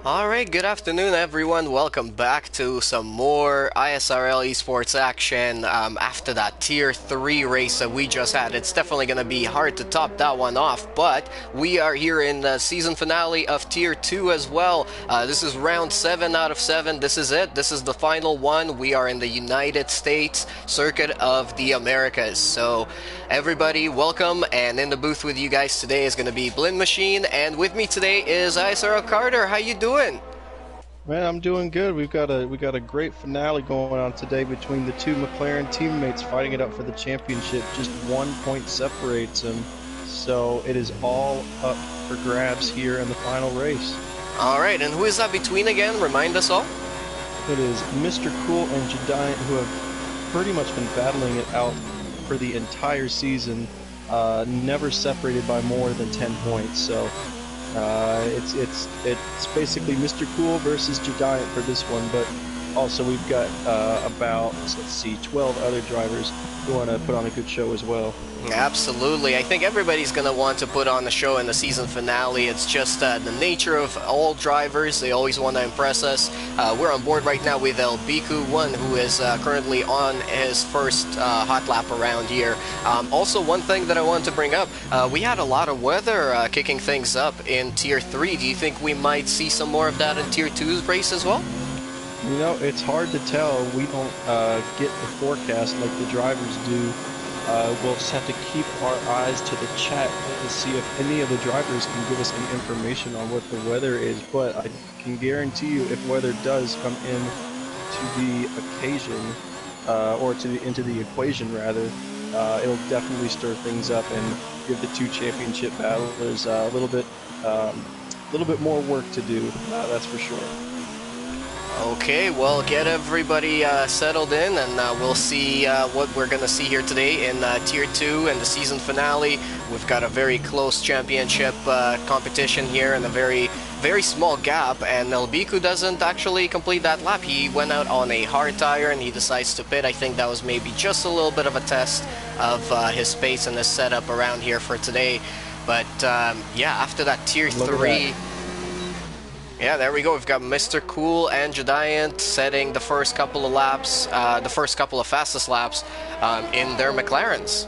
Alright, good afternoon everyone. Welcome back to some more ISRL esports action after that Tier 3 race that we just had. It's definitely going to be hard to top that one off, but we are here in the season finale of Tier 2 as well. This is round 7 out of 7. This is it. This is the final one. We are in the United States Circuit of the Americas. So everybody, welcome, and in the booth with you guys today is going to be BLIN-MACHINE, and with me today is ISRL Carter. How you doing? Man, I'm doing good. We got a great finale going on today between the two McLaren teammates fighting it up for the championship. Just 1 point separates them, so it is all up for grabs here in the final race. All right, and who is that between again? Remind us all. It is Mr. Cool and Giant, who have pretty much been battling it out for the entire season, never separated by more than 10 points. So. It's basically Mr. Cool versus Giant for this one, but also we've got about, let's see, 12 other drivers who want to put on a good show as well. Absolutely. I think everybody's going to want to put on a show in the season finale. It's just the nature of all drivers. They always want to impress us. We're on board right now with BLIN-MACHINE, who is currently on his first hot lap around here. Also, one thing that I want to bring up, we had a lot of weather kicking things up in Tier 3. Do you think we might see some more of that in Tier 2's race as well? You know, it's hard to tell. We don't get the forecast like the drivers do. We'll just have to keep our eyes to the chat to see if any of the drivers can give us any information on what the weather is. But I can guarantee you, if weather does come in to the occasion, or into the equation rather, it'll definitely stir things up and give the two championship battlers a little bit more work to do. That's for sure. Okay, well, get everybody settled in, and we'll see what we're going to see here today in Tier 2 and the season finale. We've got a very close championship competition here and a very, very small gap, and BLIN-MACHINE doesn't actually complete that lap. He went out on a hard tire and he decides to pit. I think that was maybe just a little bit of a test of his space and his setup around here for today. But yeah, after that Tier 3... Yeah, there we go. We've got Mr. Cool and Giant setting the first couple of laps, the first couple of fastest laps in their McLarens.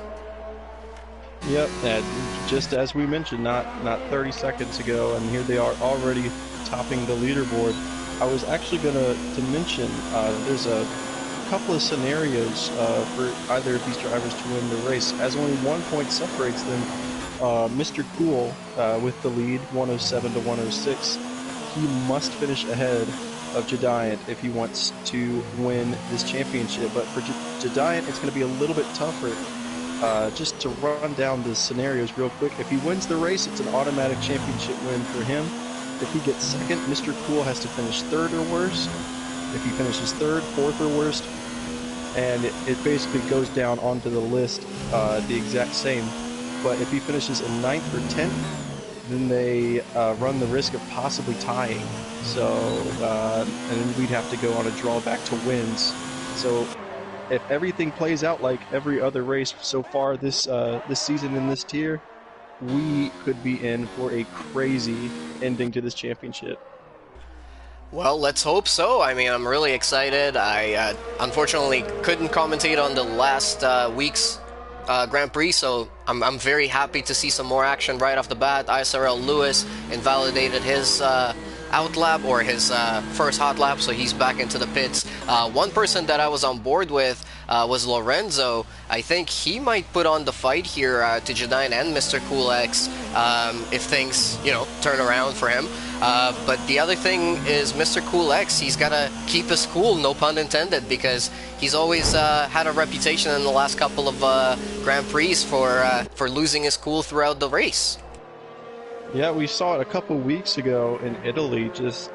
Yep, and just as we mentioned, not 30 seconds ago, and here they are already topping the leaderboard. I was actually going to mention there's a couple of scenarios for either of these drivers to win the race, as only 1 point separates them. Mr. Cool with the lead, 107 to 106. He must finish ahead of Giant if he wants to win this championship. But for Giant, it's going to be a little bit tougher. Just to run down the scenarios real quick, if he wins the race, it's an automatic championship win for him. If he gets second, Mr. Cool has to finish third or worse. If he finishes third, fourth or worst, and it basically goes down onto the list the exact same. But if he finishes in 9th or 10th, then they run the risk of possibly tying. So, and then we'd have to go on a drawback to wins. So, if everything plays out like every other race so far this season in this tier, we could be in for a crazy ending to this championship. Well, let's hope so. I mean, I'm really excited. I unfortunately couldn't commentate on the last week's Grand Prix, so I'm very happy to see some more action right off the bat. ISRL Lewis invalidated his out lap, or his first hot lap, so he's back into the pits. One person that I was on board with was Lorenzo. I think he might put on the fight here to Giant and Mr. Cool X if things, turn around for him. But the other thing is Mr. Cool X, he's got to keep his cool, no pun intended, because he's always had a reputation in the last couple of Grand Prix for losing his cool throughout the race. Yeah, we saw it a couple weeks ago in Italy, just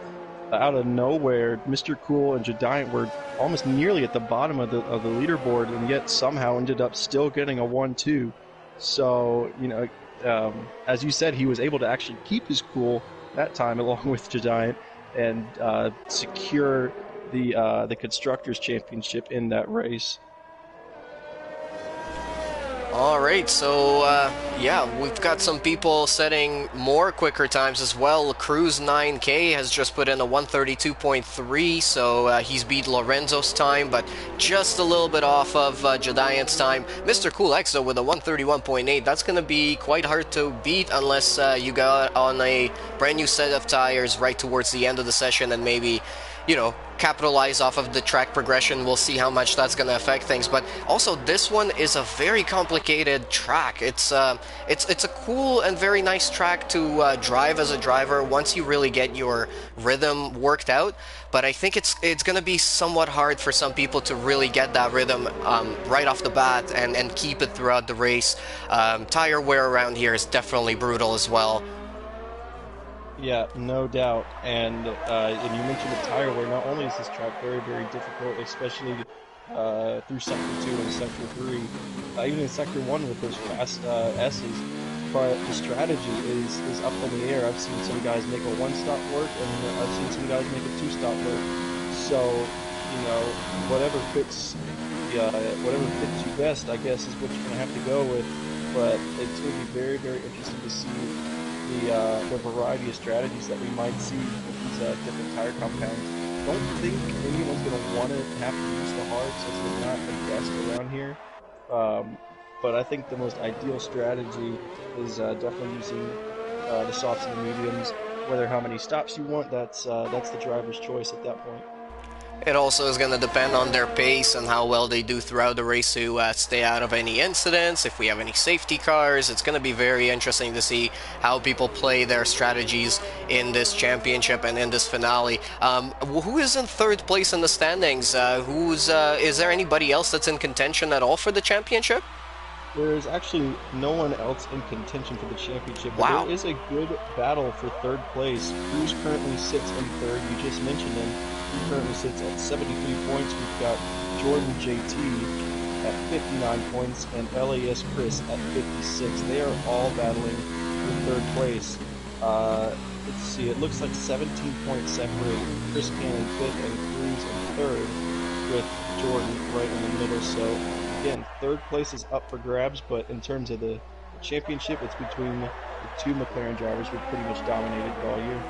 out of nowhere. Mr. Cool and Giant were almost nearly at the bottom of the leaderboard, and yet somehow ended up still getting a 1-2. So, as you said, he was able to actually keep his cool that time, along with Giant, and secure the Constructors' Championship in that race. All right, so yeah, we've got some people setting more quicker times as well. Cruz 9K has just put in a 132.3, so he's beat Lorenzo's time, but just a little bit off of Jediant's time. Mr. Cool X, though, with a 131.8, that's going to be quite hard to beat unless you got on a brand new set of tires right towards the end of the session and maybe, you know, capitalize off of the track progression. We'll see how much that's going to affect things. But also, this one is a very complicated track. It's a cool and very nice track to drive as a driver once you really get your rhythm worked out. But I think it's going to be somewhat hard for some people to really get that rhythm right off the bat and keep it throughout the race. Tire wear around here is definitely brutal as well. Yeah, no doubt. And you mentioned the tire wear. Not only is this track very, very difficult, especially through Sector 2 and Sector 3, even in Sector 1 with those fast S's, but the strategy is up in the air. I've seen some guys make a one-stop work, and I've seen some guys make a two-stop work. So, you know, whatever fits you best, I guess, is what you're going to have to go with. But it's going to be very, very interesting to see the variety of strategies that we might see with these different tire compounds. Don't think anyone's going to want to have to use the hards, since they're not the best around here. But I think the most ideal strategy is definitely using the softs and the mediums. Whether how many stops you want, that's the driver's choice at that point. It also is going to depend on their pace and how well they do throughout the race to stay out of any incidents. If we have any safety cars, it's going to be very interesting to see how people play their strategies in this championship and in this finale. Who is in third place in the standings? Is there anybody else that's in contention at all for the championship? There is actually no one else in contention for the championship. But wow. There is a good battle for third place. Cruz currently sits in third. You just mentioned him. He currently sits at 73 points. We've got Jordan JT at 59 points and LAS Chris at 56. They are all battling for third place. Let's see, it looks like 17 points separate Chris Cannon fifth and Cruz in third, with Jordan right in the middle. So again, third place is up for grabs, but in terms of the championship, it's between the two McLaren drivers who pretty much dominated it all year.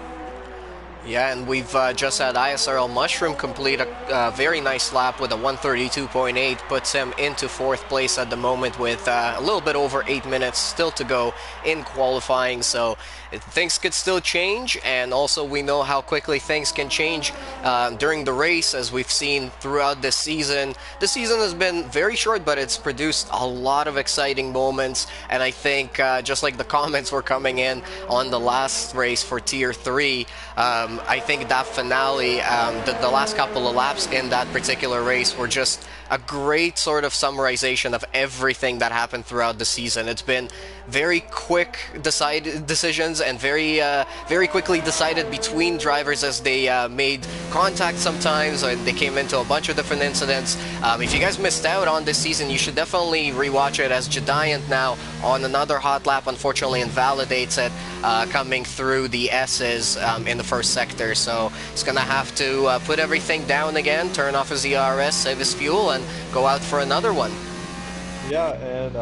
Yeah, and we've just had ISRL Mushroom complete a very nice lap with a 132.8, puts him into fourth place at the moment with a little bit over 8 minutes still to go in qualifying, so things could still change, and also we know how quickly things can change during the race, as we've seen throughout this season. The season has been very short, but it's produced a lot of exciting moments, and I think just like the comments were coming in on the last race for Tier 3, I think that finale, the last couple of laps in that particular race were just a great sort of summarization of everything that happened throughout the season. It's been very quick decisions and very quickly decided between drivers as they made contact sometimes, or they came into a bunch of different incidents. If you guys missed out on this season, you should definitely rewatch it, as Jediant now on another hot lap unfortunately invalidates it, coming through the S's in the first sector. So he's gonna have to put everything down again, turn off his ERS, save his fuel, and go out for another one. Yeah, and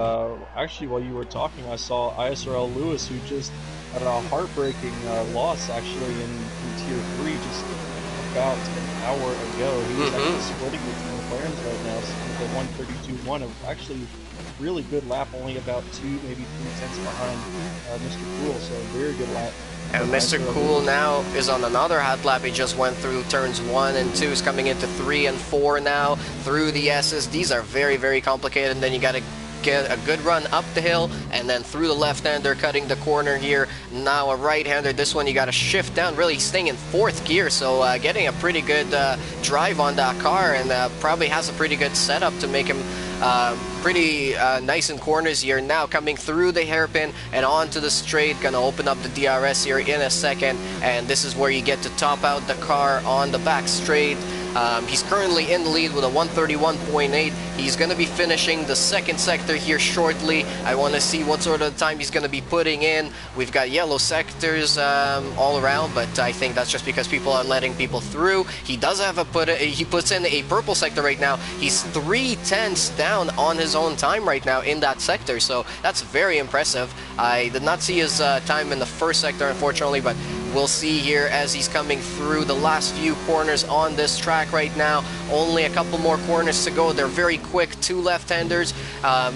actually while you were talking, I saw ISRL Lewis, who just had a heartbreaking loss actually in Tier 3 just about an hour ago. He was actually splitting between McLarens right now, so with a 132.1, actually really good lap, only about 2, maybe 3 tenths behind Mr. Cool, so a very good lap. And Mr. Cool now is on another hot lap. He just went through turns 1 and 2, is coming into 3 and 4 now through the S's. These are very, very complicated, and then you got to get a good run up the hill and then through the left-hander, cutting the corner here. Now a right-hander. This one you got to shift down, really staying in 4th gear, so getting a pretty good drive on that car, and probably has a pretty good setup to make him pretty nice in corners here. Now coming through the hairpin and onto the straight, gonna open up the DRS here in a second, and this is where you get to top out the car on the back straight. He's currently in the lead with a 131.8. He's going to be finishing the second sector here shortly. I want to see what sort of time he's going to be putting in. We've got yellow sectors all around, but I think that's just because people are letting people through. He does have he puts in a purple sector right now. He's 3/10 down on his own time right now in that sector, so that's very impressive. I did not see his time in the first sector, unfortunately, but we'll see here as he's coming through the last few corners on this track right now. Only a couple more corners to go. They're very quick, two left-handers.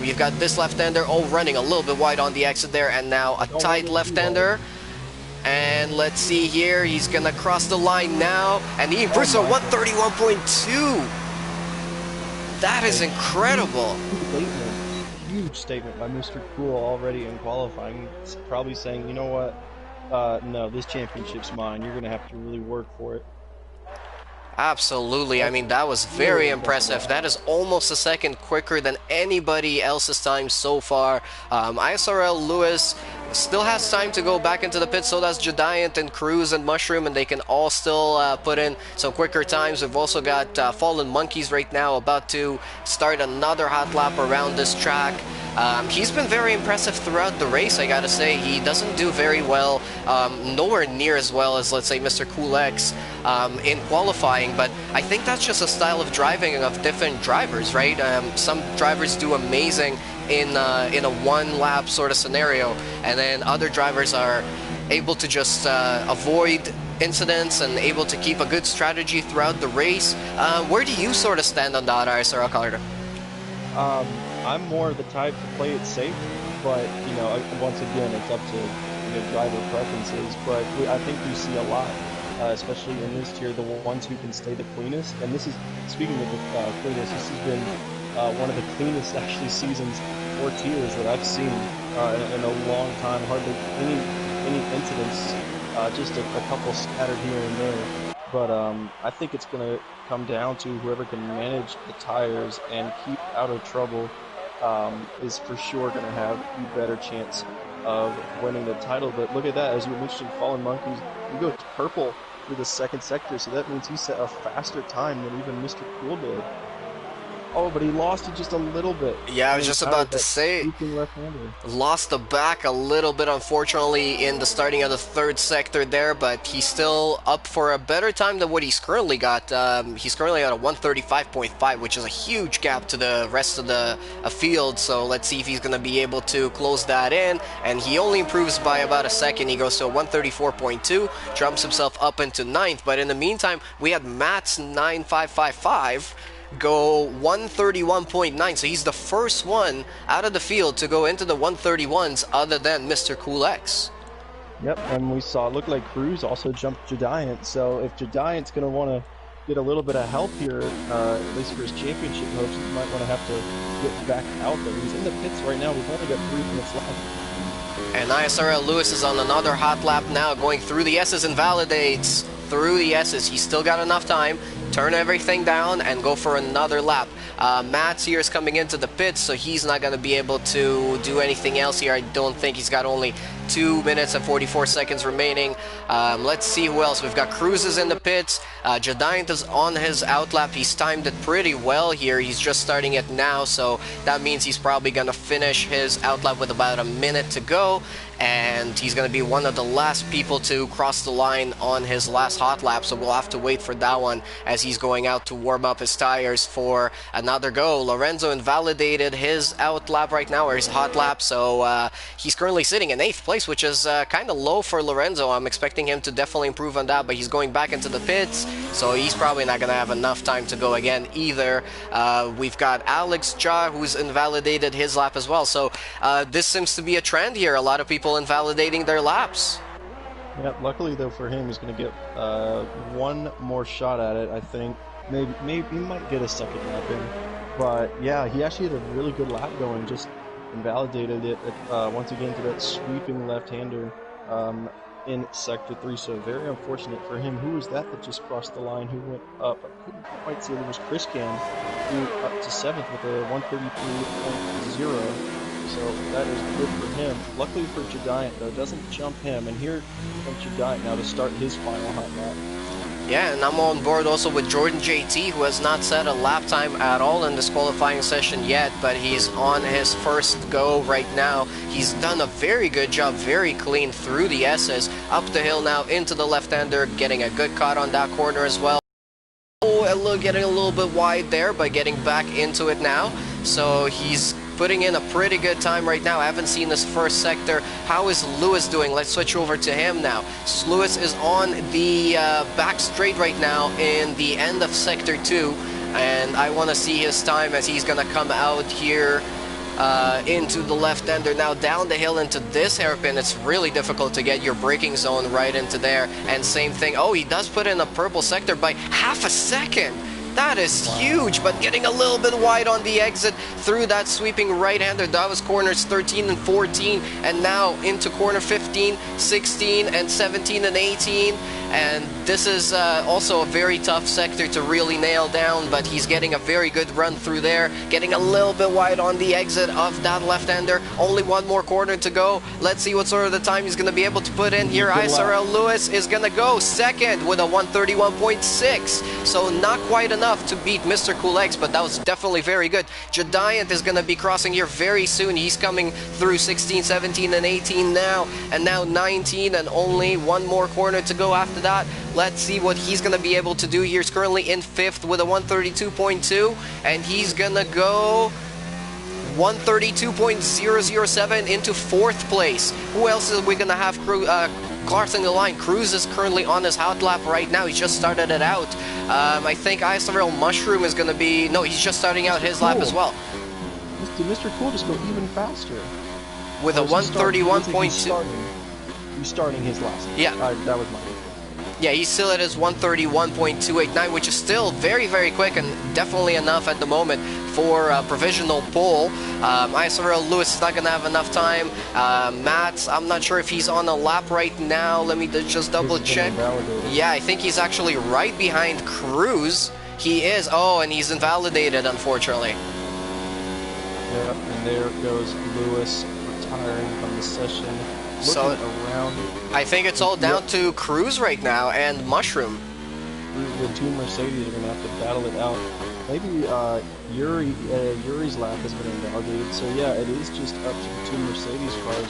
You've got this left-hander, running a little bit wide on the exit there, and now a tight left-hander. And let's see here, he's gonna cross the line now, and he improves to 131.2. That is incredible. Huge statement by Mr. Cool already in qualifying. It's probably saying, you know what? No, this championship's mine. You're going to have to really work for it. Absolutely. I mean, that was very impressive. That is almost a second quicker than anybody else's time so far. ISRL Lewis still has time to go back into the pit, so does Giant and Cruz and Mushroom, and they can all still put in some quicker times. We've also got Fallen Monkeys right now about to start another hot lap around this track. He's been very impressive throughout the race, I gotta say. He doesn't do very well, nowhere near as well as, let's say, Mr. Cool X in qualifying, but I think that's just a style of driving of different drivers, right? Some drivers do amazing in a one-lap sort of scenario, and then other drivers are able to just avoid incidents and able to keep a good strategy throughout the race. Where do you sort of stand on that, ISRL Carter? I'm more the type to play it safe, but you know, once again, it's up to driver preferences. But I think we see a lot, especially in this tier, the ones who can stay the cleanest. And this is, speaking of the cleanest, this has been one of the cleanest actually seasons or tiers that I've seen in a long time. Hardly any incidents, just a couple scattered here and there. But I think it's going to come down to whoever can manage the tires and keep out of trouble is for sure going to have the better chance of winning the title. But look at that, as you mentioned, Fallen Monkeys, he goes purple through the second sector, so that means he set a faster time than even Mr. Cool did. Oh, but he lost it just a little bit. Yeah, I was just about to say, lost the back a little bit, unfortunately, in the starting of the third sector there, but he's still up for a better time than what he's currently got. He's currently at a 135.5, which is a huge gap to the rest of the field, so let's see if he's going to be able to close that in, and he only improves by about a second. He goes to a 134.2, jumps himself up into 9th, but in the meantime, we had Matt's 9555 go 131.9, so he's the first one out of the field to go into the 131s other than Mr. Cool X. Yep, and we saw it looked like Cruz also jumped Giant, so if Giant's going to want to get a little bit of help here, at least for his championship hopes, he might want to have to get back out there. He's in the pits right now, we've only got 3 minutes left. And ISRL Lewis is on another hot lap now, going through the S's and validates through the S's. He's still got enough time. Turn everything down and go for another lap. Matt's here is coming into the pits, so he's not going to be able to do anything else here. I don't think. He's got only 2 minutes and 44 seconds remaining. Let's see who else. We've got Cruz in the pits. Giant is on his outlap. He's timed it pretty well here. He's just starting it now, so that means he's probably going to finish his outlap with about a minute to go. And he's going to be one of the last people to cross the line on his last hot lap, so we'll have to wait for that one as he's going out to warm up his tires for another go. Lorenzo invalidated his out lap right now, or his hot lap, so he's currently sitting in 8th place, which is kind of low for Lorenzo. I'm expecting him to definitely improve on that, but he's going back into the pits, so he's probably not going to have enough time to go again either. We've got Alex Ja, who's invalidated his lap as well, so this seems to be a trend here. A lot of people invalidating their laps. Yeah, luckily though for him, he's going to get one more shot at it. I think maybe he might get a second lap in, but yeah, he actually had a really good lap going. Just invalidated it once again to that sweeping left-hander in sector 3. So very unfortunate for him. Who was that just crossed the line? Who went up? I couldn't quite see. It was Chris Cam, who up to 7th with a 133.0. So that is good for him. Luckily for Giant, though, doesn't jump him. And here comes Giant now to start his final hot lap. Yeah, and I'm on board also with Jordan JT, who has not set a lap time at all in this qualifying session yet, but he's on his first go right now. He's done a very good job, very clean through the S's, up the hill now into the left-hander, getting a good cut on that corner as well. Oh, getting a little bit wide there, but getting back into it now. So he's putting in a pretty good time right now. I haven't seen this first sector. How is Lewis doing? Let's switch over to him now. Lewis is on the back straight right now in the end of sector 2, and I want to see his time as he's going to come out here into the left-hander now down the hill into this hairpin. It's really difficult to get your braking zone right into there, and same thing. Oh, he does put in a purple sector by half a second. That is huge, but getting a little bit wide on the exit through that sweeping right-hander. That was corners 13 and 14, and now into corner 15, 16, and 17 and 18. And this is also a very tough sector to really nail down, but he's getting a very good run through there, getting a little bit wide on the exit of that left-hander. Only one more corner to go. Let's see what sort of the time he's going to be able to put in here. ISRL Lewis is going to go second with a 131.6, so not quite enough to beat Mr. Cool X, but that was definitely very good. Giant is going to be crossing here very soon. He's coming through 16, 17, and 18 now, and now 19, and only one more corner to go after that. Let's see what he's going to be able to do here. He's currently in 5th with a 132.2, and he's going to go 132.007 into 4th place. Who else are we going to have crossing the line? Cruz is currently on his hot lap right now. He's just started it out. I think ISRL Mushroom is going to be... No, he's just starting out his lap as well. Did Mr. Cool just go even faster? With a 131.2. He's starting his last. Yeah. That was mine. Yeah, he's still at his 131.289, which is still very, very quick and definitely enough at the moment for a provisional pole. ISRL Lewis is not going to have enough time. Matt, I'm not sure if he's on a lap right now. Let me just double check. Yeah, I think he's actually right behind Cruz. He is. Oh, and he's invalidated, unfortunately. Yeah, and there goes Lewis retiring from the session. So around, I think it's all down to Cruz right now and Mushroom. The two Mercedes are going to have to battle it out. Maybe Yuri's lap has been invalidated, so yeah, it is just up to the two Mercedes cars.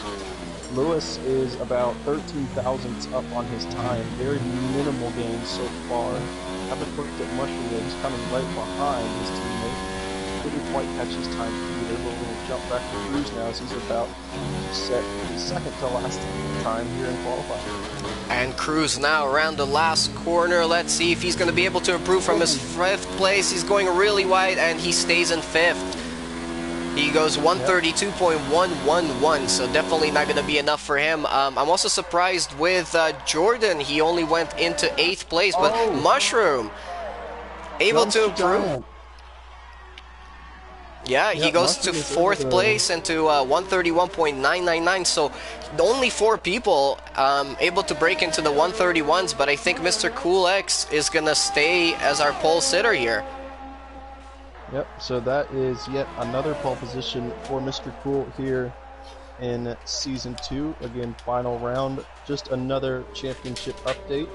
Lewis is about 13 thousandths up on his time. Very minimal gains so far. Haven't looked at Mushroom yet. He's coming right behind his teammate. Couldn't quite catch his time either. We'll jump back to Cruz now as he's about to set his second to last time here in qualifying. And Cruz now around the last corner. Let's see if he's going to be able to improve from his 5th place. He's going really wide and he stays in 5th. He goes 132.111, so definitely not going to be enough for him. I'm also surprised with Jordan. He only went into 8th place, but Mushroom able to improve. Yeah, he goes to 4th place into 131.999, so only 4 people able to break into the 131s, but I think Mr. Cool X is going to stay as our pole sitter here. Yep, so that is yet another pole position for Mr. Cool here in Season 2. Again, final round, just another championship update.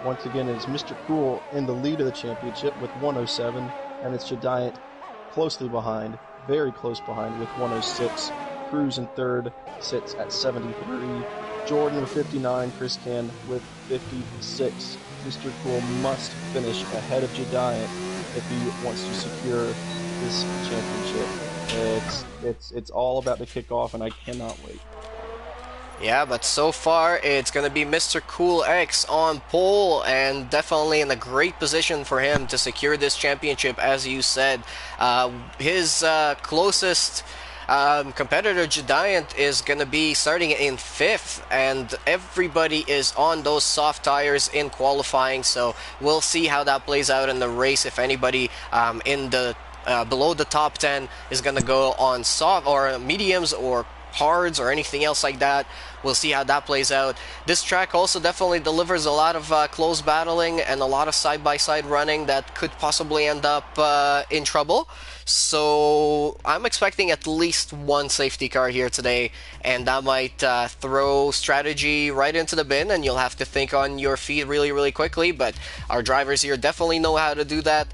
Once again, it's Mr. Cool in the lead of the championship with 107, and it's Giant closely behind, very close behind with 106. Cruz in 3rd sits at 73. Jordan with 59. Chris Can with 56. Mr. Cool must finish ahead of Giant if he wants to secure this championship. It's all about to kick off, and I cannot wait. Yeah, but so far it's going to be Mr. Cool X on pole, and definitely in a great position for him to secure this championship, as you said. His closest competitor, Giant, is going to be starting in 5th, and everybody is on those soft tires in qualifying, so we'll see how that plays out in the race. If anybody in the below the top 10 is going to go on soft or mediums or hards or anything else like that. We'll see how that plays out. This track also definitely delivers a lot of close battling and a lot of side-by-side running that could possibly end up in trouble. So I'm expecting at least one safety car here today, and that might throw strategy right into the bin, and you'll have to think on your feet really, really quickly. But our drivers here definitely know how to do that.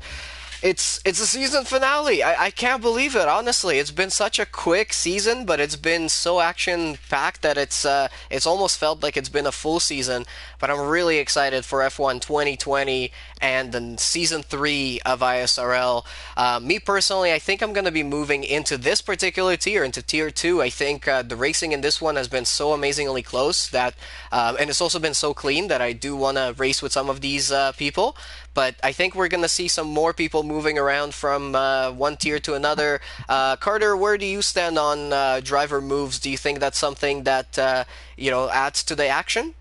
It's a season finale. I can't believe it. Honestly, it's been such a quick season, but it's been so action packed that it's almost felt like it's been a full season. But I'm really excited for F1 2020 and then season 3 of ISRL. Me personally, I think I'm going to be moving into this particular tier, into tier 2. I think the racing in this one has been so amazingly close that, and it's also been so clean that I do want to race with some of these people. But I think we're going to see some more people moving around from one tier to another. Carter, where do you stand on driver moves? Do you think that's something that adds to the action?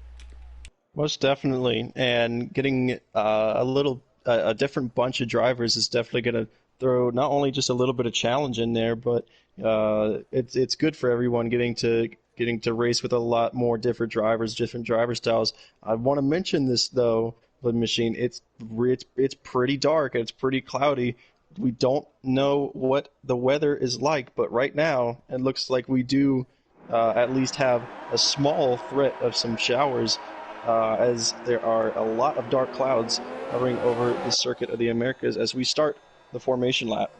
Most definitely, and getting a different bunch of drivers is definitely going to throw not only just a little bit of challenge in there, but it's good for everyone getting to race with a lot more different drivers, different driver styles. I want to mention this though, BLIN-MACHINE. It's pretty dark. It's pretty cloudy. We don't know what the weather is like, but right now it looks like we do at least have a small threat of some showers, as there are a lot of dark clouds hovering over the circuit of the Americas as we start the formation lap.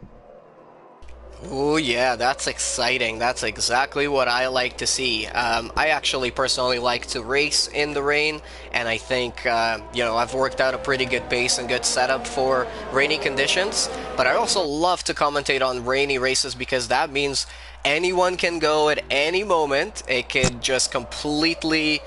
Oh yeah, that's exciting. That's exactly what I like to see. I actually personally like to race in the rain, and I think I've worked out a pretty good pace and good setup for rainy conditions. But I also love to commentate on rainy races because that means anyone can go at any moment. It could just completely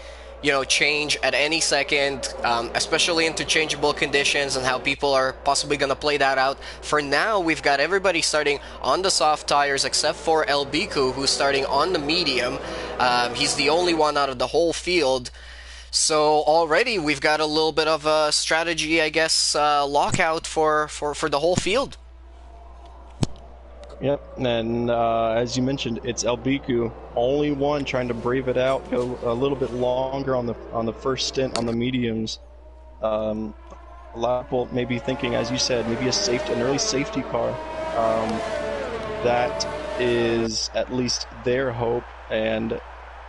change at any second, especially interchangeable conditions and how people are possibly going to play that out. For now, we've got everybody starting on the soft tires except for El Biku, who's starting on the medium. He's the only one out of the whole field. So already we've got a little bit of a strategy, I guess, lockout for the whole field. Yep, and as you mentioned, it's El Biku, only one trying to brave it out, go a little bit longer on the first stint on the mediums. A lot of people may be thinking, as you said, maybe an early safety car. That is at least their hope, and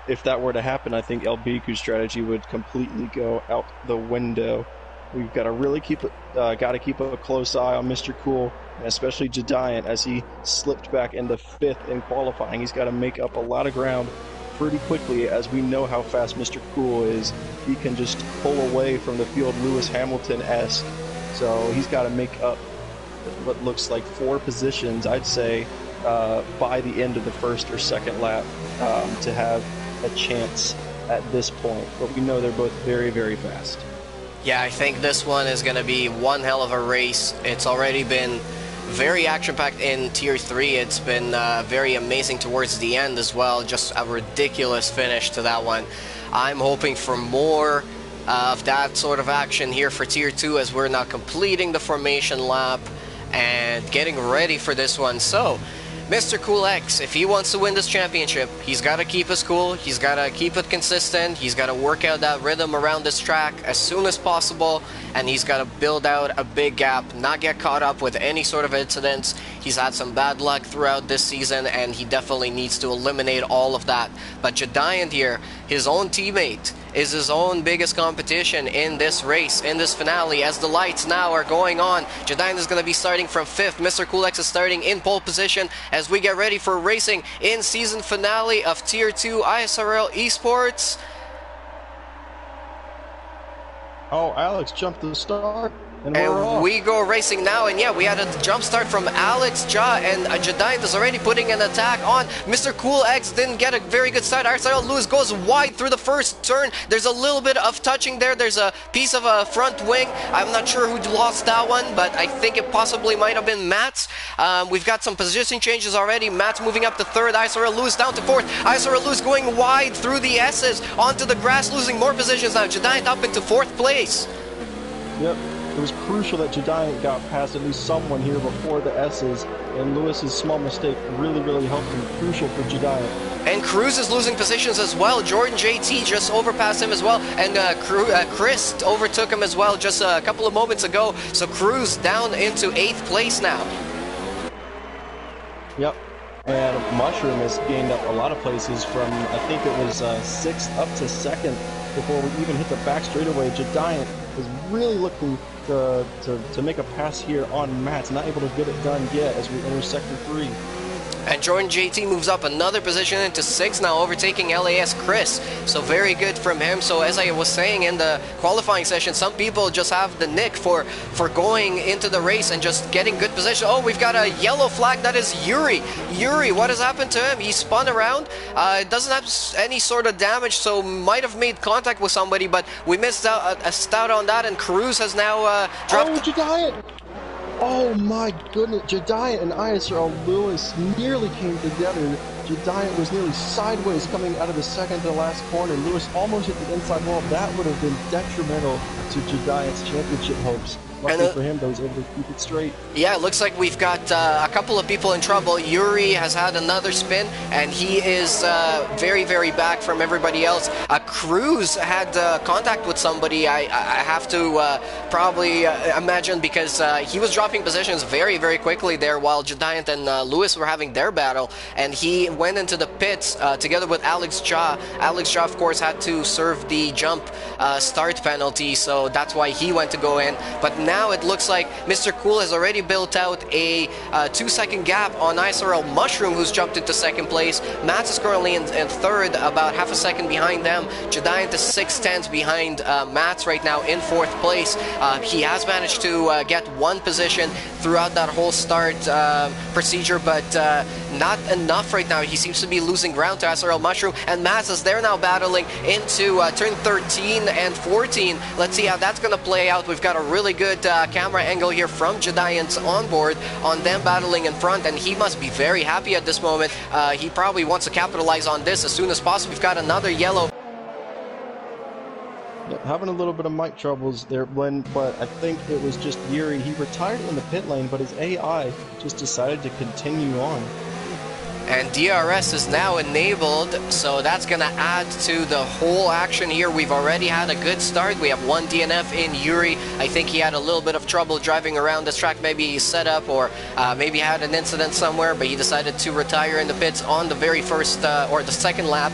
if that were to happen, I think El Biku's strategy would completely go out the window. We've got to really keep a close eye on Mr. Cool, and especially Giant, as he slipped back into 5th in qualifying. He's got to make up a lot of ground pretty quickly, as we know how fast Mr. Cool is. He can just pull away from the field Lewis Hamilton-esque. So he's got to make up what looks like 4 positions, I'd say, by the end of the first or second lap, to have a chance at this point. But we know they're both very, very fast. Yeah, I think this one is going to be one hell of a race. It's already been very action-packed in Tier 3. It's been very amazing towards the end as well. Just a ridiculous finish to that one. I'm hoping for more of that sort of action here for Tier 2 as we're now completing the formation lap and getting ready for this one. So, Mr. Cool X, if he wants to win this championship, he's got to keep his cool, he's got to keep it consistent, he's got to work out that rhythm around this track as soon as possible, and he's got to build out a big gap, not get caught up with any sort of incidents. He's had some bad luck throughout this season, and he definitely needs to eliminate all of that. But Giant here, his own teammate, is his own biggest competition in this race, in this finale, as the lights now are going on. Giant is going to be starting from 5th. Mr. Cool X is starting in pole position as we get ready for racing in season finale of Tier 2 ISRL Esports. Oh, Alex jumped the start. And we go racing now, and yeah, we had a jump start from Alex Ja, and Giant is already putting an attack on Mr. Cool X. Didn't get a very good start. ISRL Lewis goes wide through the first turn. There's a little bit of touching there. There's a piece of a front wing. I'm not sure who lost that one, but I think it possibly might have been Matt's. We've got some position changes already. Matt's moving up to 3rd. ISRL Lewis down to 4th. ISRL Lewis going wide through the S's onto the grass, losing more positions now. Giant up into 4th place. Yep. It was crucial that Giant got past at least someone here before the S's, and Lewis's small mistake really, really helped him. Crucial for Giant. And Cruz is losing positions as well. Jordan JT just overpassed him as well, and Chris overtook him as well just a couple of moments ago. So Cruz down into 8th place now. Yep. And Mushroom has gained up a lot of places from, I think it was 6th up to 2nd before we even hit the back straightaway. Giant is really looking to make a pass here on Matt. Not able to get it done yet as we enter Sector 3. And Jordan JT moves up another position into 6th now, overtaking LAS Chris. So very good from him. So as I was saying in the qualifying session, some people just have the nick for going into the race and just getting good position. Oh, we've got a yellow flag. That is Yuri. Yuri, what has happened to him? He spun around. Doesn't have any sort of damage, so might have made contact with somebody, but we missed out on that, and Cruz has now dropped. Oh, Giant! Oh my goodness, Giant and ISRL Lewis nearly came together. Giant was nearly sideways coming out of the second to last corner. Lewis almost hit the inside wall. That would have been detrimental to Giant's championship hopes. Luckily for him, those able to keep it straight. Yeah, it looks like we've got a couple of people in trouble. Yuri has had another spin, and he is very, very back from everybody else. Cruz had contact with somebody. I have to probably imagine, because he was dropping positions very, very quickly there while Giant and Lewis were having their battle, and he went into the pits together with Alex Cha. Alex Cha, of course, had to serve the jump start penalty, so that's why he went to go in. But now it looks like Mr. Cool has already built out a 2-second gap on ISRL Mushroom, who's jumped into 2nd place. Mats is currently in 3rd, about half a second behind them. Giant is 6/10 behind Mats right now in 4th place. He has managed to get 1 position throughout that whole start procedure, but not enough right now. He seems to be losing ground to ISRL Mushroom, and Mats is there now battling into turn 13 and 14. Let's see how that's going to play out. We've got a really good camera angle here from Giant's onboard on them battling in front, and he must be very happy at this moment. He probably wants to capitalize on this as soon as possible. We've got another yellow. Having a little bit of mic troubles there, Blin, but I think it was just Yuri. He retired in the pit lane, but his AI just decided to continue on. And DRS is now enabled, so that's going to add to the whole action here. We've already had a good start. We have 1 DNF in Yuri. I think he had a little bit of trouble driving around this track. Maybe he set up, or maybe had an incident somewhere, but he decided to retire in the pits on the very first or the 2nd lap.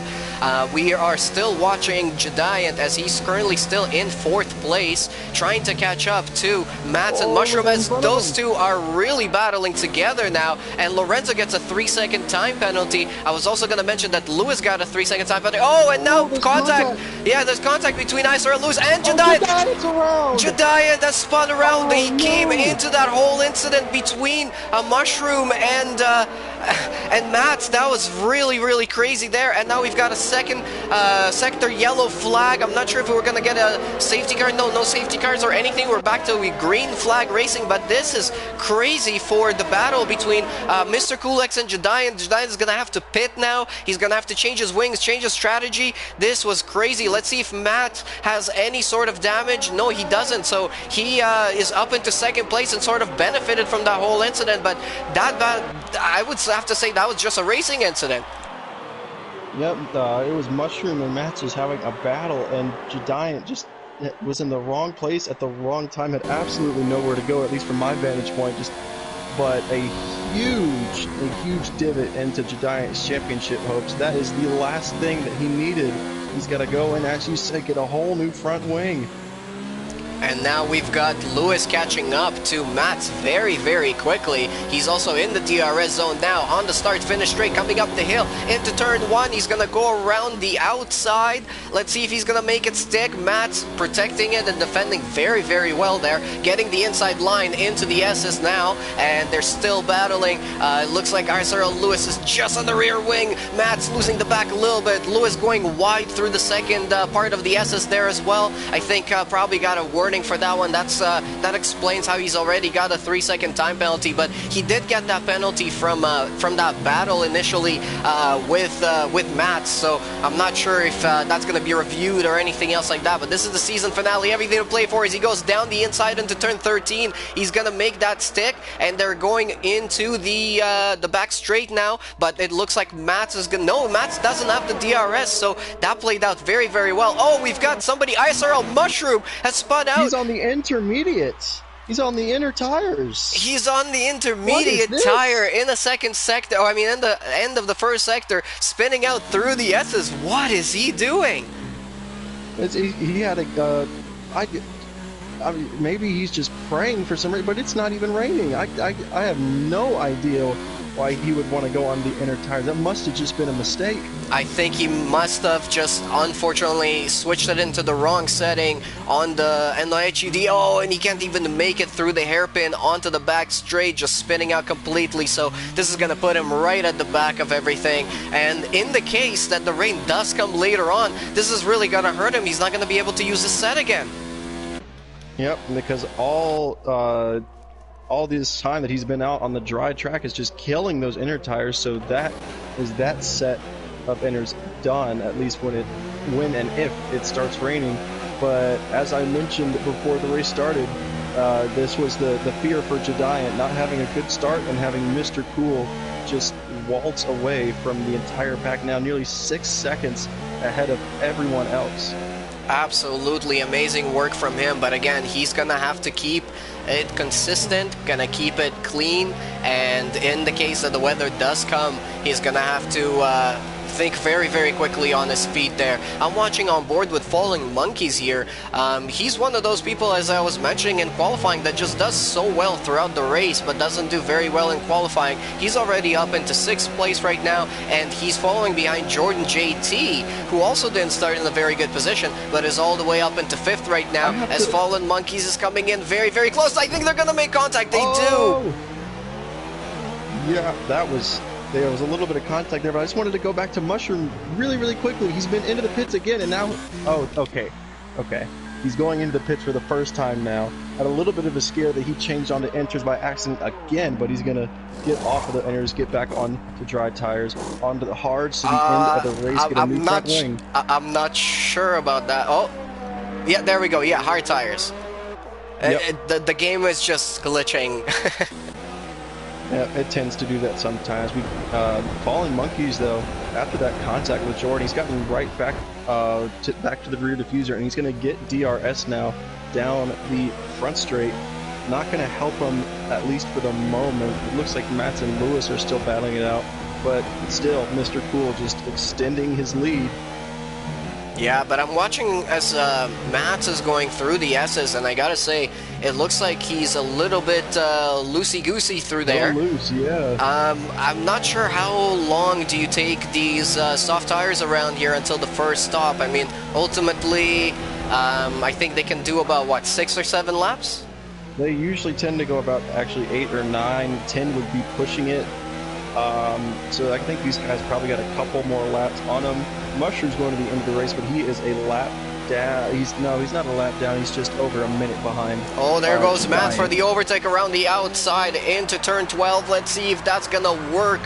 We are still watching Giant as he's currently still in 4th place, trying to catch up to Mats and Mushroom, as those two are really battling together now. And Lorenzo gets a 3-second time penalty. I was also going to mention that Lewis got a 3-second time penalty. Oh, and now contact. Yeah, there's contact between ISRL Lewis and Giant. Giant has spun around. He came into that whole incident between Mushroom and Mats. That was really, really crazy there. And now we've got a 2nd sector yellow flag. I'm not sure if we're going to get a safety car. No safety cars or anything. We're back to green flag racing, but this is crazy for the battle between Mr. Coolx and Giant. Giant is going to have to pit now. He's going to have to change his wings, change his strategy. This was crazy. Let's see if Matt has any sort of damage. No, he doesn't. So he is up into 2nd place and sort of benefited from that whole incident. But I would have to say that was just a racing incident. Yep, it was Mushroom and Matt just having a battle, and Giant just was in the wrong place at the wrong time, had absolutely nowhere to go, at least from my vantage point. But a huge divot into Giant's championship hopes. That is the last thing that he needed. He's got to go and, as you said, get a whole new front wing. And now we've got Lewis catching up to Mats very, very quickly. He's also in the DRS zone now on the start-finish straight, coming up the hill into turn 1. He's going to go around the outside. Let's see if he's going to make it stick. Mats protecting it and defending very, very well there. Getting the inside line into the S's now, and they're still battling. It looks like ISRL Lewis is just on the rear wing. Mats losing the back a little bit. Lewis going wide through the 2nd part of the S's there as well. I think probably got a warning for that one. That explains how he's already got a 3-second time penalty, but he did get that penalty from that battle initially with Mats, so I'm not sure if that's going to be reviewed or anything else like that. But this is the season finale. Everything to play for as he goes down the inside into turn 13. He's going to make that stick, and they're going into the back straight now, but it looks like Mats is going to... No, Mats doesn't have the DRS, so that played out very, very well. Oh, we've got somebody. ISRL Mushroom has spun out. He's on the intermediates. He's on the inner tires. He's on the What is intermediate this? tire in the second sector. Oh, I mean, in the end of the first sector, spinning out through the S's. What is he doing? He had a. I mean, maybe he's just praying for some rain, but it's not even raining. I have no idea why he would want to go on the inner tires. That must have just been a mistake. I think he must have just unfortunately switched it into the wrong setting on the HUD. Oh, and he can't even make it through the hairpin onto the back straight, just spinning out completely. So this is going to put him right at the back of everything. And in the case that the rain does come later on, this is really going to hurt him. He's not going to be able to use his set again. Yep, because all this time that he's been out on the dry track is just killing those inner tires. So that set of inners done, at least when and if it starts raining. But as I mentioned before the race started, this was the fear for Giant, not having a good start and having Mr. Cool just waltz away from the entire pack, now nearly 6 seconds ahead of everyone else. Absolutely amazing work from him, but again, he's gonna have to keep it consistent, gonna keep it clean, and in the case that the weather does come, he's gonna have to think very, very quickly on his feet there. I'm watching on board with Falling Monkeys here. He's one of those people, as I was mentioning in qualifying, that just does so well throughout the race, but doesn't do very well in qualifying. He's already up into 6th place right now, and he's following behind Jordan JT, who also didn't start in a very good position, but is all the way up into 5th right now, as Fallen Monkeys is coming in very, very close. I think they're gonna make contact. They do! Yeah, there was a little bit of contact there, but I just wanted to go back to Mushroom really, really quickly. He's been into the pits again, and now... Oh, okay. He's going into the pits for the first time now. Had a little bit of a scare that he changed onto inters by accident again, but he's going to get off of the inters, get back on to dry tires, onto the hards to the end of the race, get a new front wing. I'm not sure about that. Oh, yeah, there we go. Yeah, hard tires. Yep. The game is just glitching. Yeah, it tends to do that sometimes. Falling Monkeys, though, after that contact with Jordan, he's gotten right back to the rear diffuser, and he's going to get DRS now down the front straight. Not going to help him, at least for the moment. It looks like Mats and Lewis are still battling it out, but still, Mr. Cool just extending his lead. Yeah, but I'm watching as Mats is going through the S's, and I gotta say, it looks like he's a little bit loosey-goosey through there. Loose, yeah. I'm not sure how long do you take these soft tires around here until the first stop. I mean, ultimately, I think they can do about, what, 6 or 7 laps? They usually tend to go about, actually, 8 or 9. 10 would be pushing it. So I think these guys probably got a couple more laps on them. Mushroom's going to the end of the race, but he is a lap down. He's not a lap down. He's just over a minute behind. Oh, there goes Matt for the overtake around the outside into turn 12. Let's see if that's gonna work.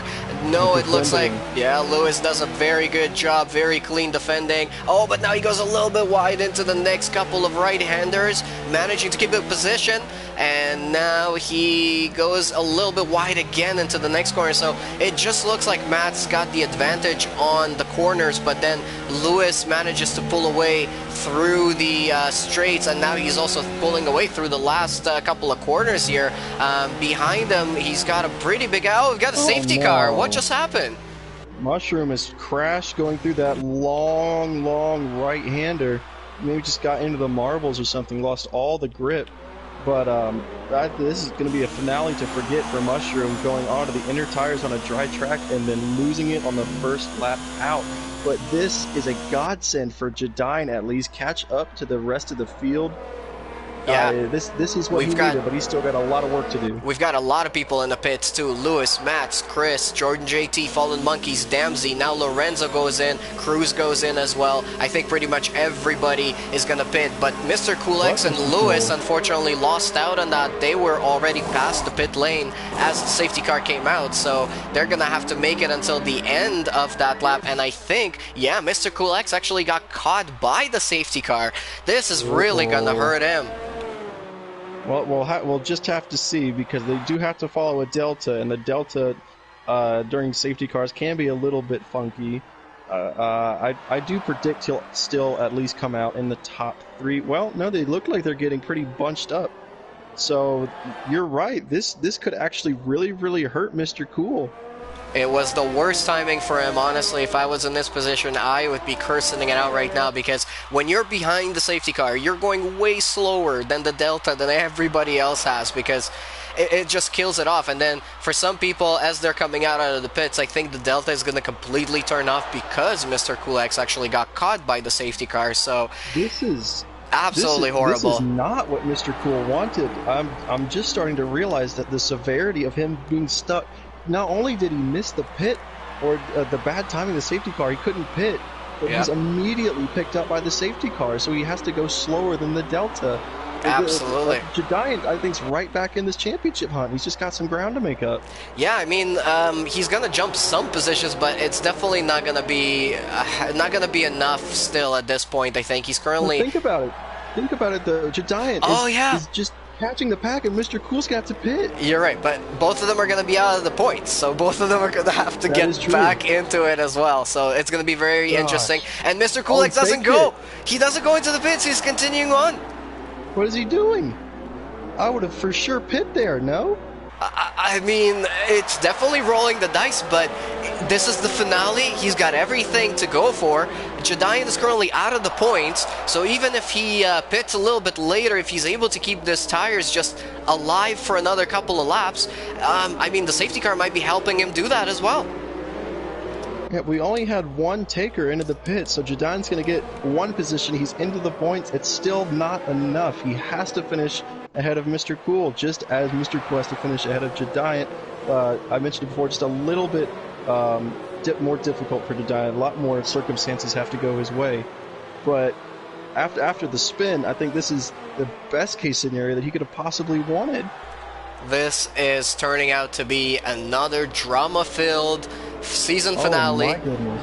No, it looks like, yeah, Lewis does a very good job, very clean defending. Oh, but now he goes a little bit wide into the next couple of right-handers, managing to keep the position, and now he goes a little bit wide again into the next corner. So it just looks like Matt's got the advantage on the corners, but then Lewis manages to pull away through the straights, and now he's also pulling away through the last couple of corners here. Behind him, he's got a pretty big... Oh, we've got a safety car. What just happened? Mushroom has crashed going through that long right-hander. Maybe just got into the marbles or something, lost all the grip. But this is going to be a finale to forget for Mushroom, going onto the inner tires on a dry track and then losing it on the first lap out. But this is a godsend for Jadine, at least. Catch up to the rest of the field. Yeah, this is what he needed, but he's still got a lot of work to do. We've got a lot of people in the pits too. Lewis, Mats, Chris, Jordan JT, Fallen Monkeys, Damsey. Now Lorenzo goes in, Cruz goes in as well. I think pretty much everybody is going to pit, but Mr. Coolx and Lewis unfortunately lost out on that. They were already past the pit lane as the safety car came out, so they're going to have to make it until the end of that lap. And I think, yeah, Mr. Coolx actually got caught by the safety car. This is really going to hurt him. Well, we'll just have to see, because they do have to follow a delta, and the delta during safety cars can be a little bit funky. I do predict he'll still at least come out in the top 3. Well, no, they look like they're getting pretty bunched up. So you're right. This could actually really hurt Mr. Cool. It was the worst timing for him, honestly. If I was in this position, I would be cursing it out right now, because when you're behind the safety car, you're going way slower than the Delta than everybody else has, because it just kills it off. And then for some people, as they're coming out of the pits, I think the Delta is going to completely turn off because Mr. Cool X actually got caught by the safety car. So this is absolutely horrible. This is not what Mr. Cool wanted. I'm just starting to realize that the severity of him being stuck. Not only did he miss the pit, or the bad timing of the safety car, he couldn't pit, but he's immediately picked up by the safety car, so he has to go slower than the Delta. Absolutely. Jediant, I think, is right back in this championship hunt. He's just got some ground to make up. Yeah, I mean, he's gonna jump some positions, but it's definitely not gonna be enough still at this point. I think he's currently. Well, think about it. Think about it. The Jediant. Is just catching the pack, and Mr. Cool's got to pit. You're right, but both of them are going to be out of the points, so both of them are going to have to get back into it as well. So it's going to be very interesting. And Mr. Cool X doesn't go. He doesn't go into the pits. He's continuing on. What is he doing? I would have for sure pit there, no? I mean, it's definitely rolling the dice, but this is the finale. He's got everything to go for. Jediant is currently out of the points, so even if he pits a little bit later, if he's able to keep his tires just alive for another couple of laps, I mean, the safety car might be helping him do that as well. Yeah, we only had one taker into the pit, so Jediant's going to get one position. He's into the points. It's still not enough. He has to finish ahead of Mr. Cool, just as Mr. Cool has to finish ahead of Jediant. I mentioned it before, just a little bit more difficult for Jediant. A lot more circumstances have to go his way. But after the spin, I think this is the best case scenario that he could have possibly wanted. This is turning out to be another drama-filled season finale,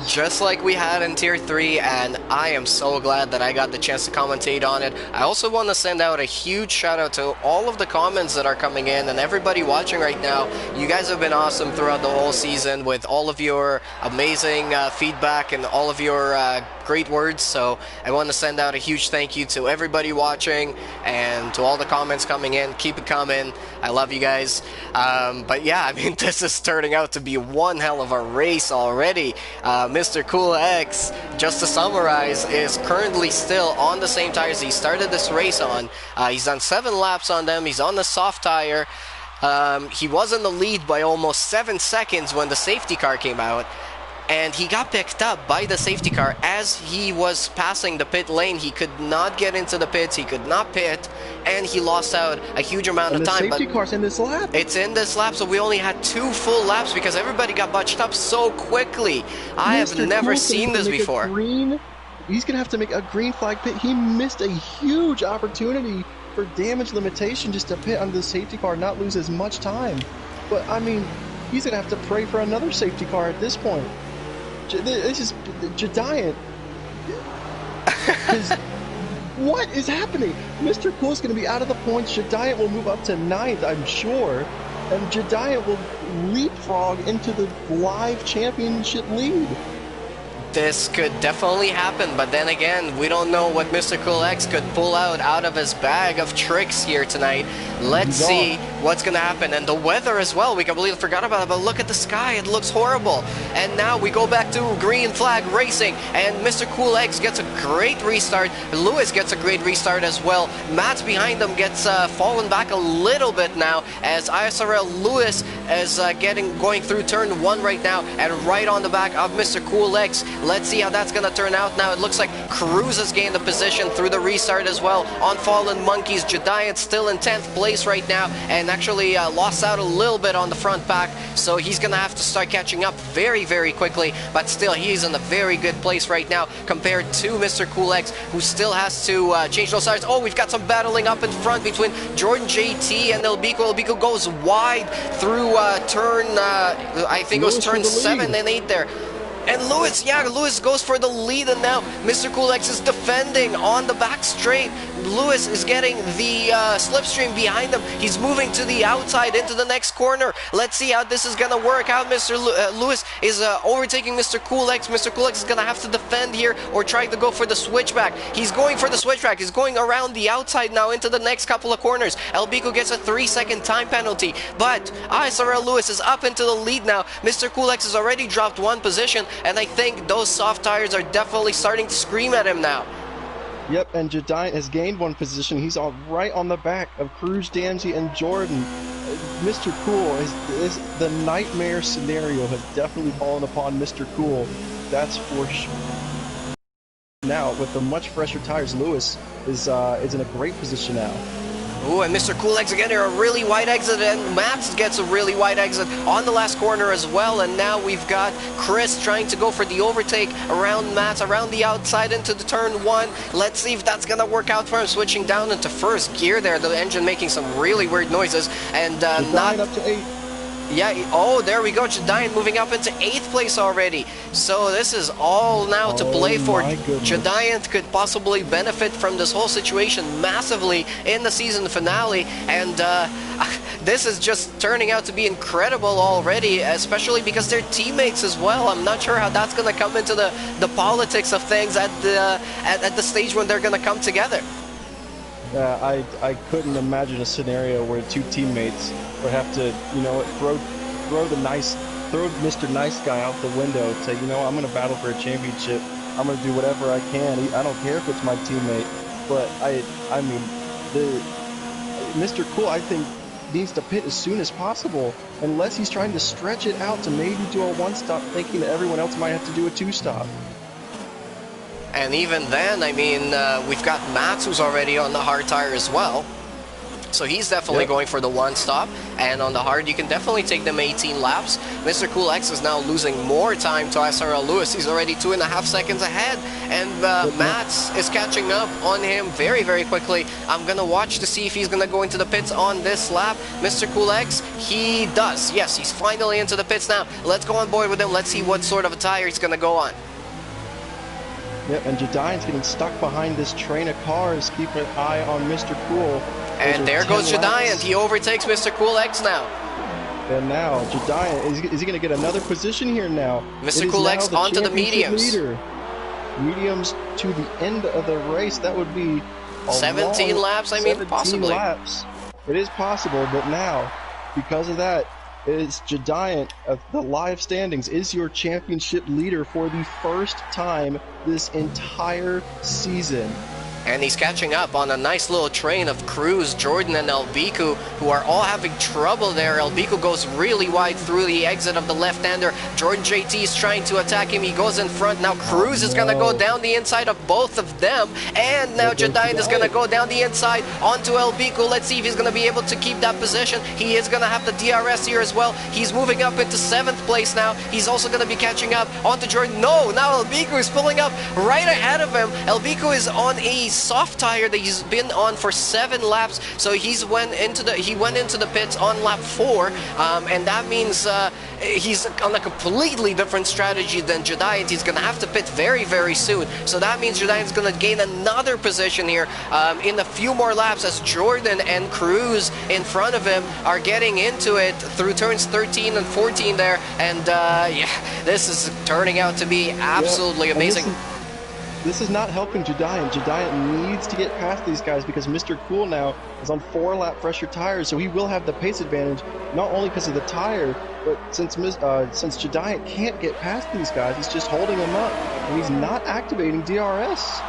just like we had in Tier 3, and I am so glad that I got the chance to commentate on it. I also want to send out a huge shout out to all of the comments that are coming in and everybody watching right now. You guys have been awesome throughout the whole season with all of your amazing feedback and all of your great words, so I want to send out a huge thank you to everybody watching and to all the comments coming in. Keep it coming. I love you guys. But yeah, I mean, this is turning out to be one hell of a race already. Mr. Cool X, just to summarize, is currently still on the same tires he started this race on. He's done 7 laps on them. He's on the soft tire. He was in the lead by almost 7 seconds when the safety car came out, and he got picked up by the safety car as he was passing the pit lane. He could not get into the pits, he could not pit, and he lost out a huge amount of time. The safety car's in this lap. It's in this lap, so we only had 2 full laps because everybody got bunched up so quickly. I have never seen this before. He's going to have to make a green flag pit. He missed a huge opportunity for damage limitation just to pit under the safety car, not lose as much time. But, I mean, he's going to have to pray for another safety car at this point. This is Jediant. What is happening? Mr. Cool is going to be out of the points. Jediant will move up to 9th, I'm sure. And Jediant will leapfrog into the live championship lead. This could definitely happen, but then again, we don't know what Mr. Cool X could pull out of his bag of tricks here tonight. Let's see what's gonna happen. And the weather as well, we completely forgot about it, but look at the sky, it looks horrible. And now we go back to green flag racing, and Mr. Cool X gets a great restart. Lewis gets a great restart as well. Matt's behind them gets fallen back a little bit now, as ISRL Lewis is going through turn 1 right now, and right on the back of Mr. Cool X. Let's see how that's going to turn out now. It looks like Cruz has gained the position through the restart as well on Fallen Monkeys. Jediant still in 10th place right now, and actually lost out a little bit on the front pack, so he's going to have to start catching up very quickly, but still he's in a very good place right now compared to Mr. Cool X, who still has to change those tires. Oh, we've got some battling up in front between Jordan JT and Elbico. Elbico goes wide through turn, I think it was turn 7 and 8 there. And Lewis, yeah, Lewis goes for the lead, and now Mr. Cool X is defending on the back straight. Lewis is getting the slipstream behind him. He's moving to the outside into the next corner. Let's see how this is gonna work out. Lewis is overtaking Mr. Cool X. Mr. Cool X is gonna have to defend here or try to go for the switchback. He's going for the switchback. He's going around the outside now into the next couple of corners. Elbico gets a 3-second time penalty, but ISRL Lewis is up into the lead now. Mr. Cool X has already dropped one position, and I think those soft tires are definitely starting to scream at him now. Yep, and Jediant has gained one position. He's right on the back of Cruz, Damsey, and Jordan. Mr. Cool, the nightmare scenario has definitely fallen upon Mr. Cool. That's for sure. Now, with the much fresher tires, Lewis is in a great position now. Ooh, and Mr. Cool X again here, a really wide exit, and Mats gets a really wide exit on the last corner as well. And now we've got Chris trying to go for the overtake around Mats, around the outside into the turn 1. Let's see if that's gonna work out for him, switching down into first gear there. The engine making some really weird noises, and not up to 8. Yeah, oh, there we go. Jediant moving up into 8th place already. So this is all now to play for. Jediant could possibly benefit from this whole situation massively in the season finale. And this is just turning out to be incredible already, especially because they're teammates as well. I'm not sure how that's going to come into the politics of things at the stage when they're going to come together. I couldn't imagine a scenario where two teammates would have to, you know, throw Mr. Nice Guy out the window and say, you know, I'm going to battle for a championship. I'm going to do whatever I can. I don't care if it's my teammate. But I mean, Mr. Cool, I think, needs to pit as soon as possible, unless he's trying to stretch it out to maybe do a one-stop, thinking that everyone else might have to do a two-stop. And even then, I mean, we've got Mats who's already on the hard tire as well. So he's definitely going for the one-stop. And on the hard, you can definitely take them 18 laps. Mr. Cool X is now losing more time to ISRL Lewis. He's already 2.5 seconds ahead. And Mats is catching up on him very, very quickly. I'm going to watch to see if he's going to go into the pits on this lap. Mr. Cool X, he does. Yes, he's finally into the pits now. Let's go on board with him. Let's see what sort of a tire he's going to go on. Yep, and Jediant's getting stuck behind this train of cars. Keep an eye on Mr. Cool. And there goes Jediant. He overtakes Mr. Cool X now. And now, Jediant, is he going to get another position here now? Mr. Cool X onto the mediums. Mediums to the end of the race. That would be 17 laps, I mean, possibly. Laps. It is possible, but now, because of that, is Jediant of the live standings is your championship leader for the first time this entire season. And he's catching up on a nice little train of Cruz, Jordan, and Elbico, who are all having trouble there. Elbico goes really wide through the exit of the left-hander. Jordan JT is trying to attack him. He goes in front. Now Cruz is going to go down the inside of both of them. And now Jediant is going to go down the inside onto Elbico. Let's see if he's going to be able to keep that position. He is going to have the DRS here as well. He's moving up into 7th place now. He's also going to be catching up onto Jordan. No, now Elbico is pulling up right ahead of him. Elbico is on a soft tire that he's been on for 7 laps, so he went into the pits on lap 4, and that means he's on a completely different strategy than Jediant. He's gonna have to pit very, very soon, so that means Jediant's gonna gain another position here in a few more laps, as Jordan and Cruz in front of him are getting into it through turns 13 and 14 there, and yeah, this is turning out to be absolutely amazing. This is not helping Jediant. Jediant needs to get past these guys because Mr. Cool now is on 4-lap fresher tires, so he will have the pace advantage, not only because of the tire, but since Jediant can't get past these guys, he's just holding them up, and he's not activating DRS.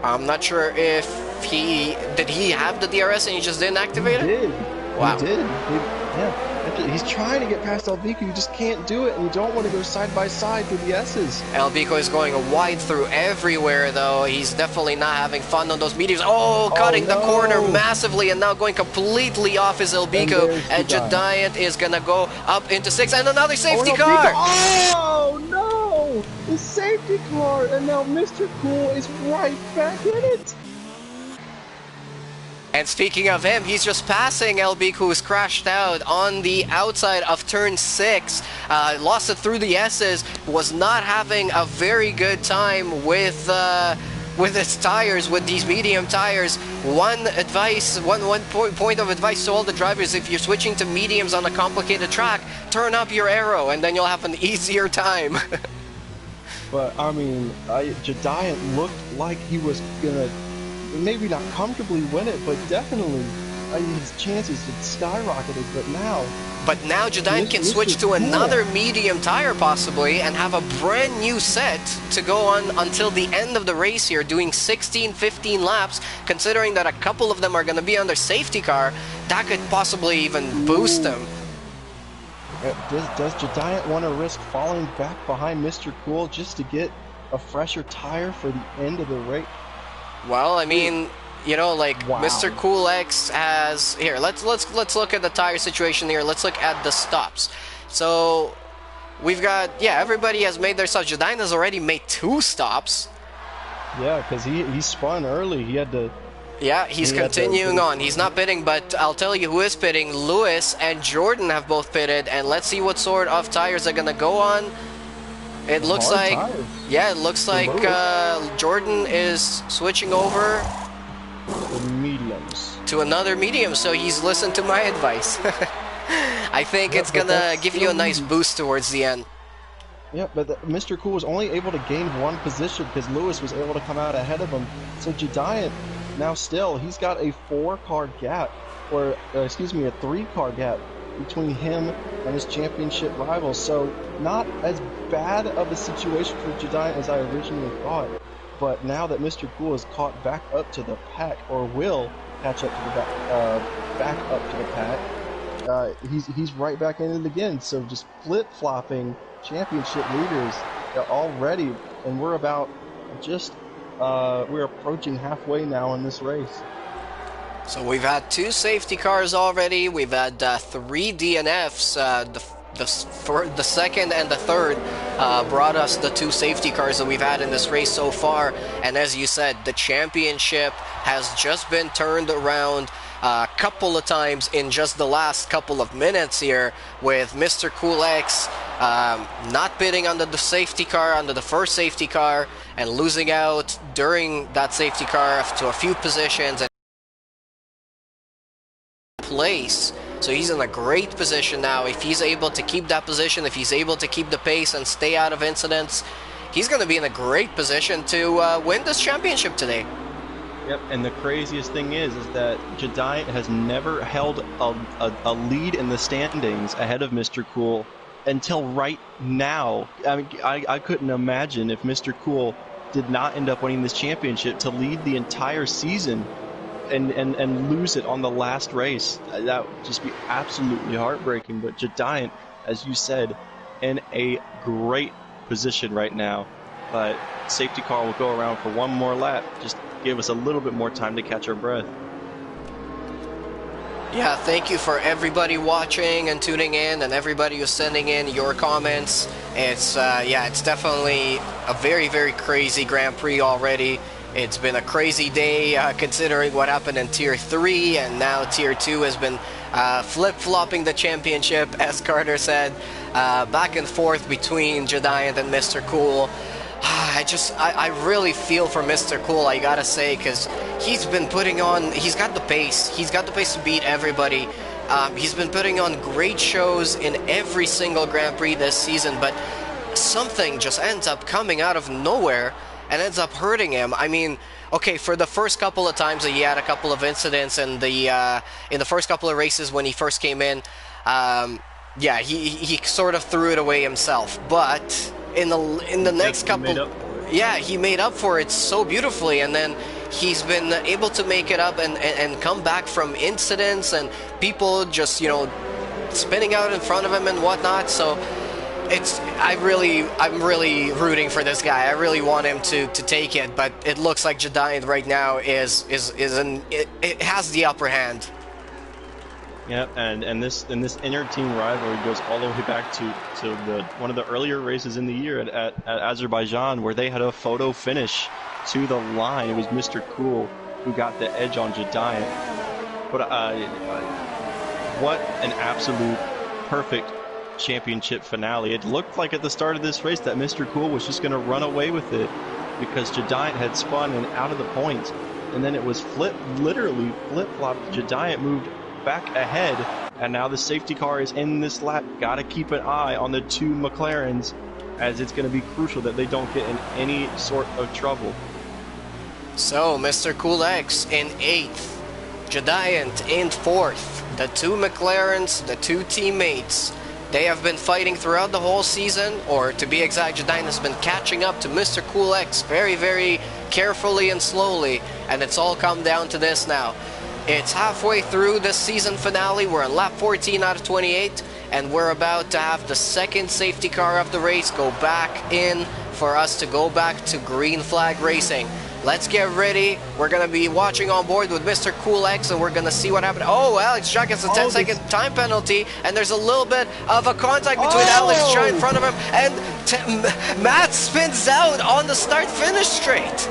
I'm not sure if did he have the DRS and he just didn't activate it? He did. Wow. He did. Yeah. He's trying to get past Elbico, you just can't do it, and you don't want to go side by side through the S's. Elbico is going wide through everywhere, though. He's definitely not having fun on those mediums. Oh, cutting the corner massively, and now going completely off is Elbico, and Jediant is going to go up into 6th, and another safety car! Oh, no! The safety car, and now Mr. Cool is right back in it! And speaking of him, he's just passing LB, who's crashed out on the outside of turn 6. Lost it through the S's, was not having a very good time with its tires, with these medium tires. One point of advice to all the drivers: if you're switching to mediums on a complicated track, turn up your aero, and then you'll have an easier time. But I mean, Jediant looked like he was gonna maybe not comfortably win it, but definitely his chances had skyrocketed. But now Jediant can switch to another medium tire possibly and have a brand new set to go on until the end of the race here, doing 16-15 laps. Considering that a couple of them are going to be on their safety car, that could possibly even boost them. Does Jediant want to risk falling back behind Mr. Cool just to get a fresher tire for the end of the race? Well, I mean, you know, like, wow. Mr. Cool X has here. Let's look at the tire situation here. Let's look at the stops. So we've got, yeah, everybody has made their stops. Jediant has already made 2 stops. Yeah, because he spun early. He had to. Yeah, he's continuing on. He's not pitting, but I'll tell you who is pitting. Lewis and Jordan have both pitted, and let's see what sort of tires are gonna go on. It looks like, yeah, it looks like Jordan is switching over mediums to another medium, so he's listened to my advice. I think it's gonna give you a nice boost towards the end. Yeah, but Mr. Cool was only able to gain 1 position because Lewis was able to come out ahead of him. So Jediant, now still, he's got a 4-car gap, or excuse me, a 3-car gap between him and his championship rivals. So not as bad of a situation for Jediant as I originally thought. But now that Mr. Cool is caught back up to the pack, or will catch up to the back up to the pack, he's right back in it again. So just flip-flopping championship leaders already, and we're about just we're approaching halfway now in this race. So we've had 2 safety cars already. We've had 3 DNFs. The second and the third brought us the 2 safety cars that we've had in this race so far. And as you said, the championship has just been turned around a couple of times in just the last couple of minutes here, with Mr. Cool X not pitting under the safety car, under the first safety car, and losing out during that safety car to a few positions and place. So he's in a great position now. If he's able to keep that position, if he's able to keep the pace and stay out of incidents, he's going to be in a great position to win this championship today. Yep, and the craziest thing is that Jediant has never held a lead in the standings ahead of Mr. Cool until right now. I mean, I couldn't imagine if Mr. Cool did not end up winning this championship to lead the entire season and lose it on the last race. That would just be absolutely heartbreaking. But Jediant, as you said, in a great position right now. But safety car will go around for 1 more lap. Just give us a little bit more time to catch our breath. Yeah, thank you for everybody watching and tuning in, and everybody who's sending in your comments. It's yeah, it's definitely a very, very crazy Grand Prix already. It's been a crazy day considering what happened in Tier 3, and now Tier 2 has been flip-flopping the championship, as Carter said, back and forth between Jediant and Mr. Cool. I really feel for Mr. Cool, I gotta say, because he's been putting on, he's got the pace to beat everybody. He's been putting on great shows in every single Grand Prix this season, but something just ends up coming out of nowhere and ends up hurting him. I mean, okay, for the first couple of times that he had a couple of incidents in the first couple of races when he first came in, yeah, he sort of threw it away himself. But in the next couple, yeah, he made up for it so beautifully, and then he's been able to make it up and come back from incidents and people just, you know, spinning out in front of him and whatnot. So I'm really rooting for this guy. I really want him to take it, but it looks like Jediant right now it has the upper hand. Yeah, and this inter-team rivalry goes all the way back to one of the earlier races in the year at Azerbaijan, where they had a photo finish to the line. It was Mr. Cool who got the edge on Jediant. But what an absolute perfect championship finale. It looked like at the start of this race that Mr. Cool was just going to run away with it because Jediant had spun and out of the points. And then it was literally flip-flopped. Jediant moved back ahead, and now the safety car is in this lap. Got to keep an eye on the two McLarens, as it's going to be crucial that they don't get in any sort of trouble. So, Mr. Cool X in 8th, Jediant in 4th. The two McLarens, the two teammates, they have been fighting throughout the whole season, or to be exact, Jediant has been catching up to Mr. Cool X very, very carefully and slowly, and it's all come down to this now. It's halfway through the season finale. We're on lap 14 out of 28, and we're about to have the second safety car of the race go back in for us to go back to green flag racing. Let's get ready. We're going to be watching on board with Mr. Cool X, and we're going to see what happened. Oh, Alex Jah gets a 10-second time penalty, and there's a little bit of a contact between Alex Jah in front of him, and Matt spins out on the start-finish straight.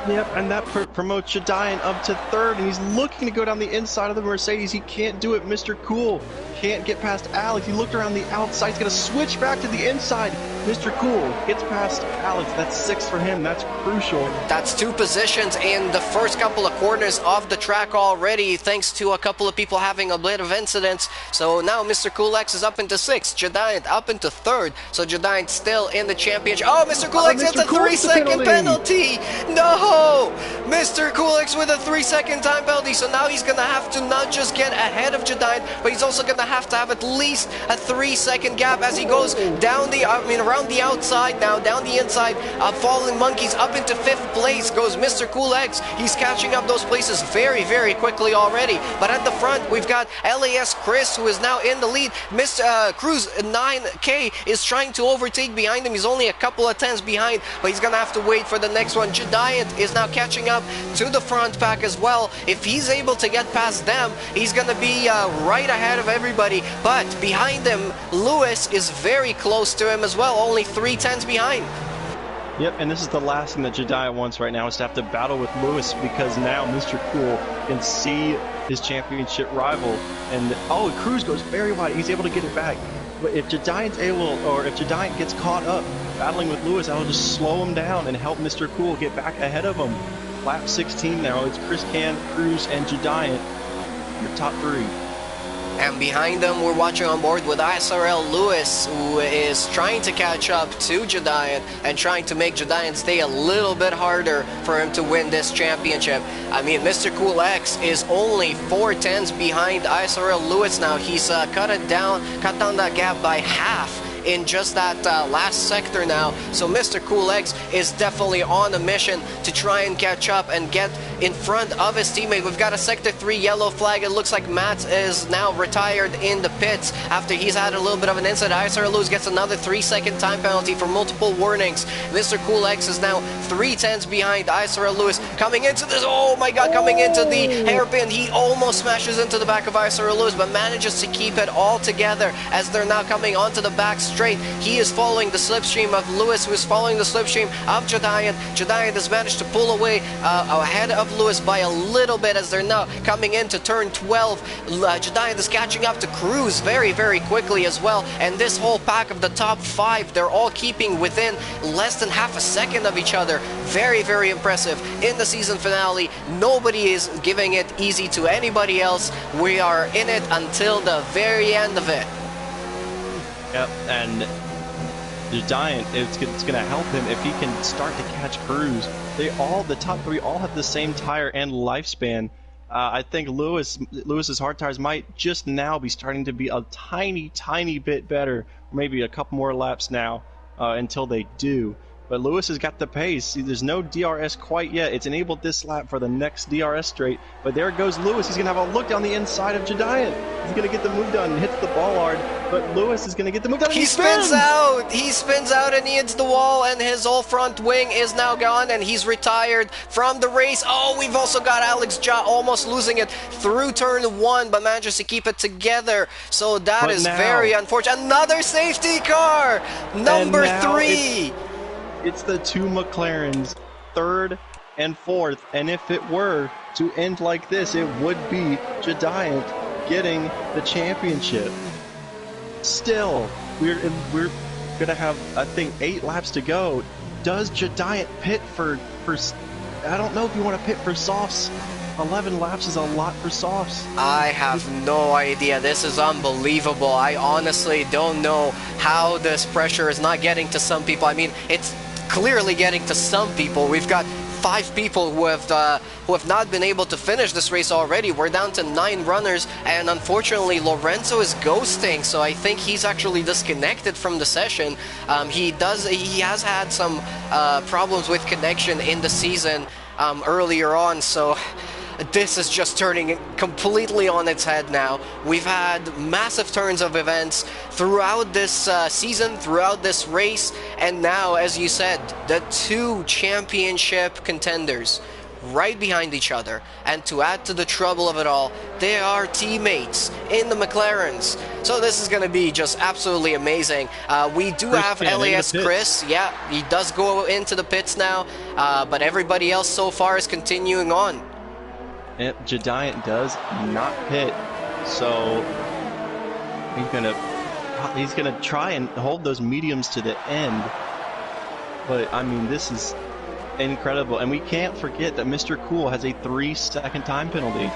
Yep, and that promotes Jediant up to 3rd, and he's looking to go down the inside of the Mercedes. He can't do it. Mr. Cool can't get past Alex. He looked around the outside. He's going to switch back to the inside. Mr. Cool gets past Alex. That's 6 for him. That's crucial. That's 2 positions in the first couple of corners of the track already, thanks to a couple of people having a bit of incidents. So now Mr. Cool X is up into 6th. Jediant up into 3rd. So Jediant still in the championship. Oh, Mr. Cool X gets a 3-second penalty. No! Mr. Cool X with a 3-second time penalty. So now he's going to have to not just get ahead of Jediant, but he's also going to have at least a 3-second gap as he goes down the, around the outside now, down the inside. Falling Monkeys up into 5th place goes Mr. Cool X. He's catching up those places very, very quickly already. But at the front, we've got LAS Chris, who is now in the lead. Mr. Cruz 9K is trying to overtake behind him. He's only a couple of tenths behind, but he's gonna have to wait for the next one. Jediant is now catching up to the front pack as well. If he's able to get past them, he's gonna be right ahead of everybody. But behind him, Lewis is very close to him as well, only 3 tenths behind. Yep, and this is the last thing that Jediant wants right now, is to have to battle with Lewis, because now Mr. Cool can see his championship rival. And oh, Cruz goes very wide. He's able to get it back. But if Jediant's able, or if Jediant gets caught up battling with Lewis, that'll just slow him down and help Mr. Cool get back ahead of him. Lap 16 now. It's Chris Can, Cruz, and Jediant, your top 3. And behind them, we're watching on board with ISRL Lewis, who is trying to catch up to Jediant and trying to make Jediant stay a little bit harder for him to win this championship. I mean, Mr. Cool X is only 4 tenths behind ISRL Lewis now. He's cut down that gap by half in just that last sector now. So Mr. Cool X is definitely on a mission to try and catch up and get in front of his teammate. We've got a Sector 3 yellow flag. It looks like Matt is now retired in the pits after he's had a little bit of an incident. ISR Lewis gets another 3-second time penalty for multiple warnings. Mr. Cool X is now 3 tenths behind ISR Lewis coming into this. Oh my god, coming into the hairpin. He almost smashes into the back of ISR Lewis, but manages to keep it all together as they're now coming onto the back straight. He is following the slipstream of Lewis, who is following the slipstream of Jediant. Jediant has managed to pull away ahead of Lewis by a little bit as they're now coming into turn 12. Jediant is catching up to Cruz very, very quickly as well. And this whole pack of the top 5, they're all keeping within less than half a second of each other. Very, very impressive. In the season finale, nobody is giving it easy to anybody else. We are in it until the very end of it. Yep, and Jediant, it's going to help him if he can start to catch Cruz. The top 3 all have the same tire and lifespan. I think Lewis's hard tires might just now be starting to be a tiny, tiny bit better. Maybe a couple more laps now until they do. But Lewis has got the pace. See, there's no DRS quite yet. It's enabled this lap for the next DRS straight. But there goes Lewis. He's going to have a look down the inside of Jediant. He's going to get the move done and hits the bollard. But Lewis is going to get the move done. He spins out. He spins out and he hits the wall. And his whole front wing is now gone. And he's retired from the race. Oh, we've also got Alex Jah almost losing it through turn 1. But manages to keep it together. So that is very unfortunate. Another safety car. Number 3. It's the 2 McLarens, 3rd and 4th. And if it were to end like this, it would be Giant getting the championship. Still, we're gonna have, I think, 8 laps to go. Does Giant pit for? I don't know if you want to pit for softs. 11 laps is a lot for softs. I have no idea. This is unbelievable. I honestly don't know how this pressure is not getting to some people. I mean, it's clearly getting to some people. We've got 5 people who have not been able to finish this race already. We're down to 9 runners, and unfortunately Lorenzo is ghosting, so I think he's actually disconnected from the session. He has had some problems with connection in the season earlier on, so this is just turning completely on its head now. We've had massive turns of events throughout this season, throughout this race, and now, as you said, the 2 championship contenders right behind each other. And to add to the trouble of it all, they are teammates in the McLarens. So this is going to be just absolutely amazing. We do have LAS Chris. Yeah, he does go into the pits now, but everybody else so far is continuing on. Giant does not pit, so he's gonna try and hold those mediums to the end. But I mean, this is incredible, and we can't forget that Mr. Cool has a 3-second time penalty.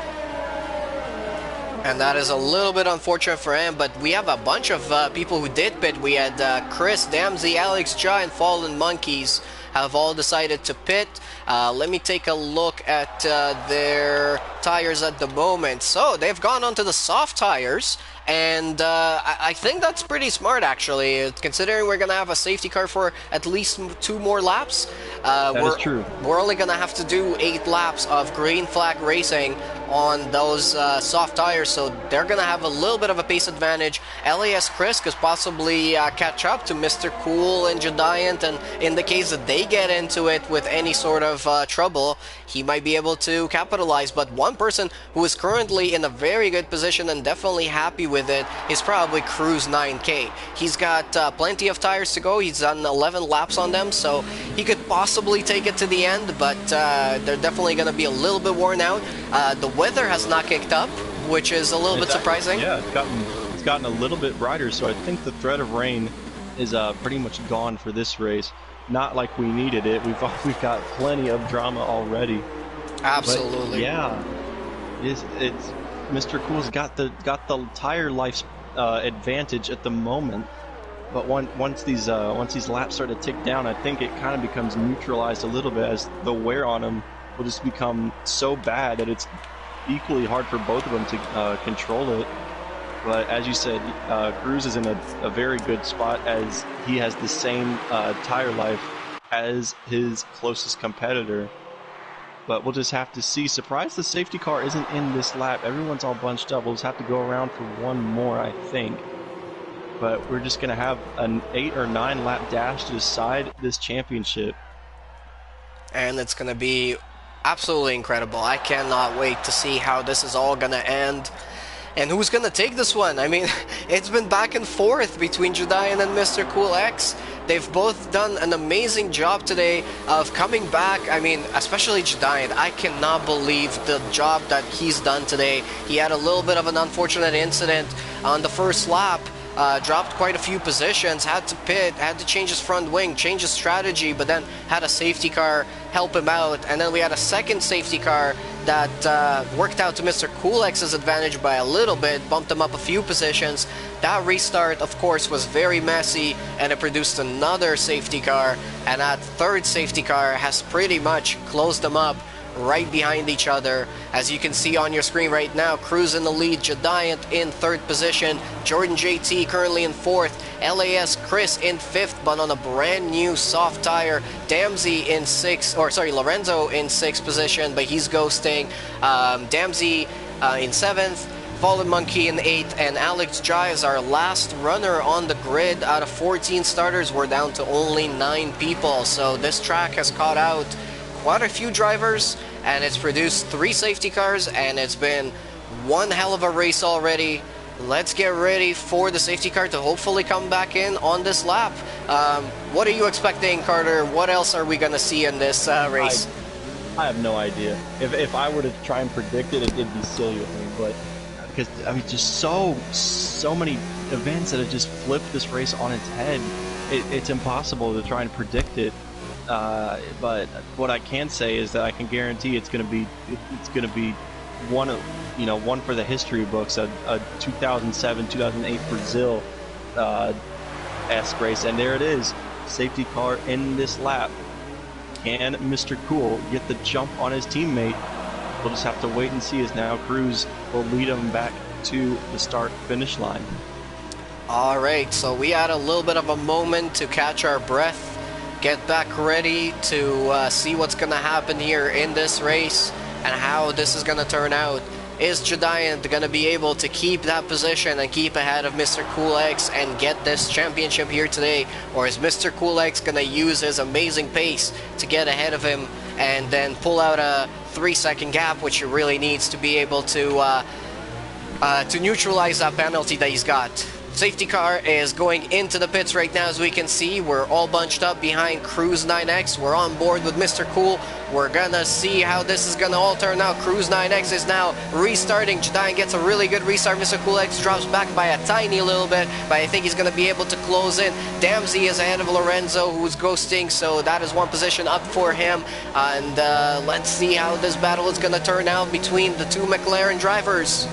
And that is a little bit unfortunate for him, but we have a bunch of people who did pit. We had Chris, Damsey, Alex, Jai, and Fallen Monkeys have all decided to pit. Let me take a look at their tires at the moment. So they've gone onto the soft tires, and I think that's pretty smart, actually, considering we're going to have a safety car for at least 2 more laps. That is true. We're only going to have to do 8 laps of green flag racing on those soft tires, so they're going to have a little bit of a pace advantage. LAS Chris could possibly catch up to Mr. Cool and Giant, and in the case that they get into it with any sort of trouble, he might be able to capitalize. But one person who is currently in a very good position and definitely happy with it is probably Cruz 9K. He's got plenty of tires to go. He's done 11 laps on them, so he could possibly take it to the end, but they're definitely going to be a little bit worn out. The weather has not kicked up, which is a little bit surprising. Yeah, it's gotten a little bit brighter, so I think the threat of rain is pretty much gone for this race. Not like we needed it. We've got plenty of drama already. Absolutely. But yeah, it's Mr. Cool's got the tire life advantage at the moment. But once these laps start to tick down, I think it kind of becomes neutralized a little bit, as the wear on them will just become so bad that it's equally hard for both of them to control it. But as you said, Cruz is in a very good spot, as he has the same tire life as his closest competitor. But we'll just have to see. Surprised the safety car isn't in this lap. Everyone's all bunched up. We'll just have to go around for one more, I think. But we're just going to have an 8 or 9 lap dash to decide this championship. And it's going to be absolutely incredible. I cannot wait to see how this is all going to end. And who's going to take this one? I mean, it's been back and forth between Judayan and Mr. Cool X. They've both done an amazing job today of coming back. I mean, especially Judayan. I cannot believe the job that he's done today. He had a little bit of an unfortunate incident on the first lap. Dropped quite a few positions, had to pit, had to change his front wing, change his strategy, but then had a safety car help him out. And then we had a second safety car that worked out to Mr. Cool X's advantage by a little bit, bumped him up a few positions. That restart, of course, was very messy, and it produced another safety car. And that third safety car has pretty much closed them up right behind each other. As you can see on your screen right now, Cruz in the lead, Giant in 3rd position, Jordan JT currently in 4th, LAS Chris in 5th, but on a brand new soft tire. Damsey in 6th, or sorry, Lorenzo in 6th position, but he's ghosting. Damsey in 7th, Fallen Monkey in 8th, and Alex Jai is our last runner on the grid. Out of 14 starters, we're down to only 9 people, so this track has caught out quite a few drivers, and it's produced 3 safety cars, and it's been one hell of a race already. Let's get ready for the safety car to hopefully come back in on this lap. What are you expecting, Carter? What else are we going to see in this race? I have no idea. If I were to try and predict it, it'd be silly with me. But because I mean, just so many events that have just flipped this race on its head, it's impossible to try and predict it. But what I can say is that I can guarantee it's going to be one of, you know, one for the history books, a 2007-2008 Brazil esque race, and there it is, safety car in this lap. Can Mr. Cool get the jump on his teammate? We'll just have to wait and see, as now Cruz will lead him back to the start finish line. All right, so we had a little bit of a moment to catch our breath, get back ready to see what's going to happen here in this race and how this is going to turn out. Is Giant going to be able to keep that position and keep ahead of Mr. Cool X and get this championship here today? Or is Mr. Cool X going to use his amazing pace to get ahead of him and then pull out a 3-second gap, which he really needs to be able to neutralize that penalty that he's got? Safety car is going into the pits right now. As we can see, we're all bunched up behind Cruise 9X. We're on board with Mr. Cool. We're gonna see how this is gonna all turn out. Cruise 9X is now restarting. Giant gets a really good restart. Mr. Cool X drops back by a tiny little bit, but I think he's gonna be able to close in. Damsey is ahead of Lorenzo, who's ghosting, so that is one position up for him. And let's see how this battle is gonna turn out between the two McLaren drivers.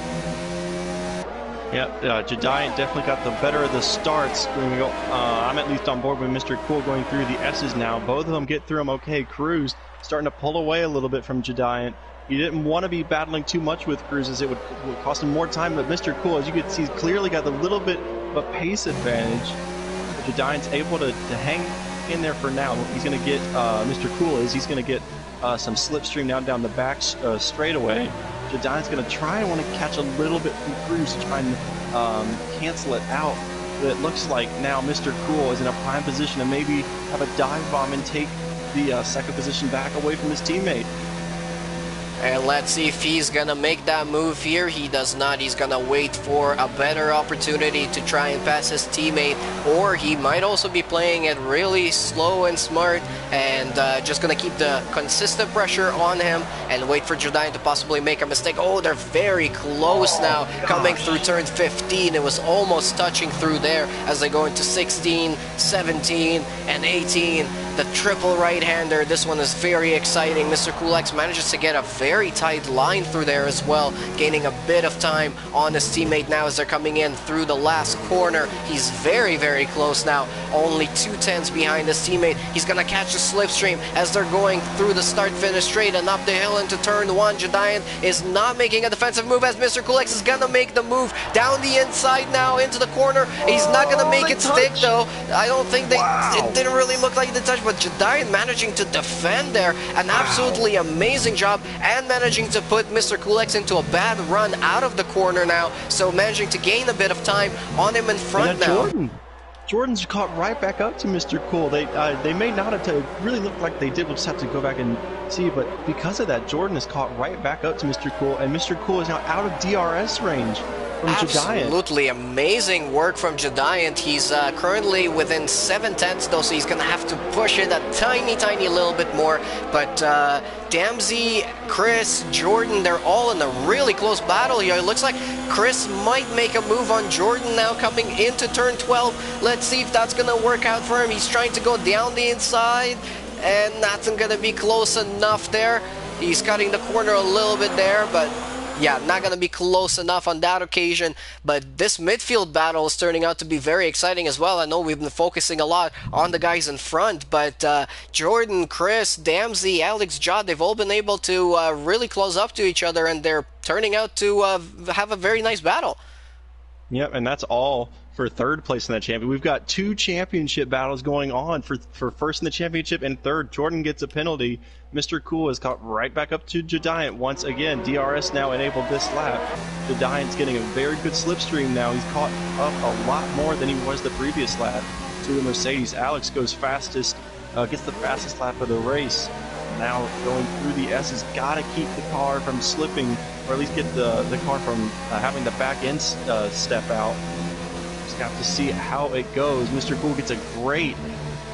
Yep, Giant definitely got the better of the starts. I'm at least on board with Mr. Cool going through the S's now. Both of them get through them okay. Cruz starting to pull away a little bit from Giant. He didn't want to be battling too much with Cruz, as it would cost him more time, but Mr. Cool, as you can see, he's clearly got a little bit of a pace advantage. Giant's able to hang in there for now. He's going to get, Mr. Cool he's going to get some slipstream down the back straightaway. Giant's going to try and want to catch a little bit from Cruz to try and cancel it out. But it looks like now Mr. Cool is in a prime position to maybe have a dive bomb and take the second position back away from his teammate. And let's see if he's gonna make that move here. He does not. He's gonna wait for a better opportunity to try and pass his teammate, or he might also be playing it really slow and smart and just gonna keep the consistent pressure on him and wait for Giant to possibly make a mistake. Oh, they're very close now, coming through turn 15. It was almost touching through there as they go into 16, 17, and 18. The triple right-hander. This one is very exciting. Mr. Cool X manages to get a very tight line through there as well, gaining a bit of time on his teammate now as they're coming in through the last corner. He's very, very close now, only 2/10 behind his teammate. He's gonna catch the slipstream as they're going through the start-finish straight and up the hill into turn 1. Giant is not making a defensive move as Mr. Cool X is gonna make the move down the inside now into the corner. He's not gonna make it stick though. I don't think it didn't really look like the touch, but Giant managing to defend there. An absolutely amazing job, and managing to put Mr. Cool X into a bad run out of the corner now, so managing to gain a bit of time on him in front now. Jordan's caught right back up to Mr. Cool. They may not have really looked like they did. We'll just have to go back and see, but because of that, Jordan is caught right back up to Mr. Cool, and Mr. Cool is now out of DRS range. Absolutely amazing work from Giant. He's currently within 7/10 though, so he's gonna have to push it a tiny little bit more. But Damsey, Chris, Jordan, they're all in a really close battle here. It looks like Chris might make a move on Jordan now coming into turn 12. Let's see if that's gonna work out for him. He's trying to go down the inside, and that's gonna be close enough there. He's cutting the corner a little bit there, but yeah, not going to be close enough on that occasion. But this midfield battle is turning out to be very exciting as well. I know we've been focusing a lot on the guys in front, but Jordan, Chris, Damsey, Alex, Jod, they've all been able to really close up to each other, and they're turning out to have a very nice battle. Yep, and that's all for third place in that champion. We've got 2 championship battles going on for first in the championship and third. Jordan gets a penalty. Mr. Cool is caught right back up to Giant once again. DRS now enabled this lap. Giant's getting a very good slipstream now. He's caught up a lot more than he was the previous lap to the Mercedes. Alex goes fastest, gets the fastest lap of the race. Now going through the S's, got to keep the car from slipping, or at least get the car from having the back end step out. Just have to see how it goes. Mr. Cool gets a great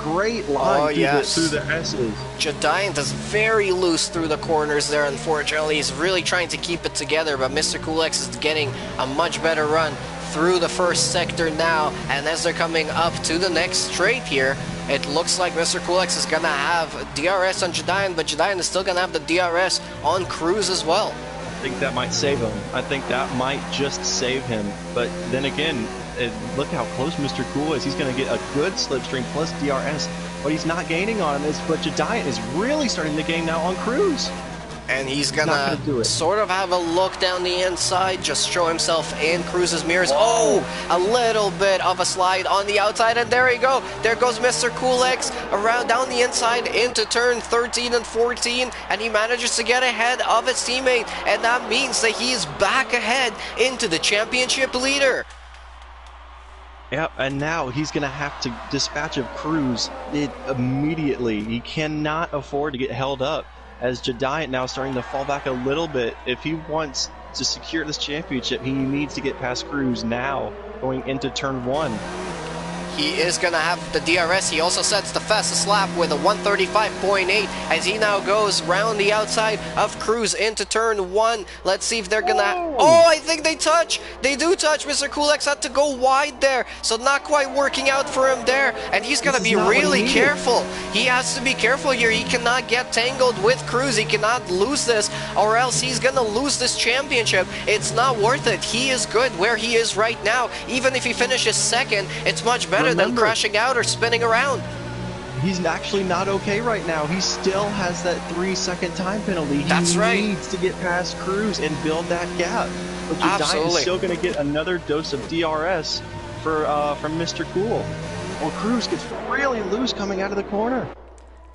great line through the S's. Jediant is very loose through the corners there, unfortunately. He's really trying to keep it together, but Mr. Coolx is getting a much better run through the first sector now, and as they're coming up to the next straight here, it looks like Mr. Coolx is gonna have DRS on Jediant, but Jediant is still gonna have the DRS on Cruz as well. I think that might save him. I think that might just save him. But then again, look how close Mr. Cool is. He's going to get a good slipstream plus DRS. What he's not gaining on is, but Jediant is really starting to gain now on Cruz. And he's gonna sort of have a look down the inside, just show himself in Cruz's mirrors. Oh, a little bit of a slide on the outside, and there you go. There goes Mr. Coolx around down the inside into turn 13 and 14, and he manages to get ahead of his teammate, and that means that he is back ahead into the championship leader. Yeah, and now he's going to have to dispatch of Cruz immediately. He cannot afford to get held up, as Jediant now starting to fall back a little bit. If he wants to secure this championship, he needs to get past Cruz now, going into turn 1. He is going to have the DRS. He also sets the fastest lap with a 135.8 as he now goes round the outside of Cruz into turn 1. Let's see if they're going to... Oh, I think they touch. They do touch. Mr. Coolx had to go wide there, so not quite working out for him there. And he's going to be really careful. He has to be careful here. He cannot get tangled with Cruz. He cannot lose this, or else he's going to lose this championship. It's not worth it. He is good where he is right now. Even if he finishes second, it's much better than crashing out or spinning around. He's actually not okay right now. He still has that 3-second time penalty. That's right. He needs to get past Cruz and build that gap. But Jediant is still going to get another dose of DRS from Mr. Cool. Well, Cruz gets really loose coming out of the corner.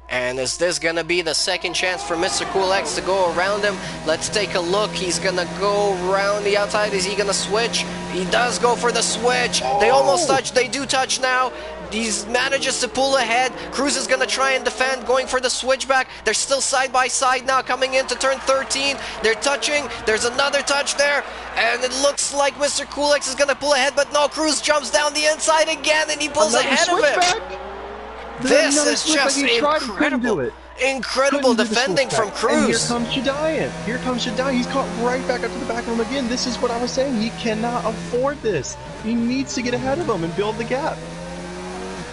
And is this going to be the second chance for Mr. Coolx to go around him? Let's take a look. He's going to go around the outside. Is he going to switch? He does go for the switch. They almost touch. They do touch now. He manages to pull ahead. Cruz is going to try and defend, going for the switchback. They're still side by side now, coming into turn 13. They're touching. There's another touch there. And it looks like Mr. Coolx is going to pull ahead, but no, Cruz jumps down the inside again, and he pulls ahead of him. This is just incredible. Incredible defending from Cruz. And here comes Jediant. Here comes Jediant. He's caught right back up to the back of him again. This is what I was saying. He cannot afford this. He needs to get ahead of him and build the gap.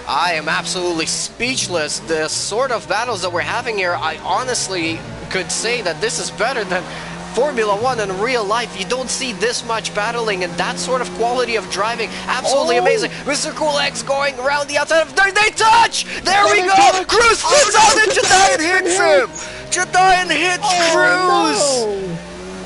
I am absolutely speechless. The sort of battles that we're having here, I honestly could say that this is better than Formula 1 in real life. You don't see this much battling and that sort of quality of driving. Absolutely amazing. Mr. Coolx going around the outside of... They touch! There we go! Cruz spins out and Jediant hits him! Jediant hits Cruz!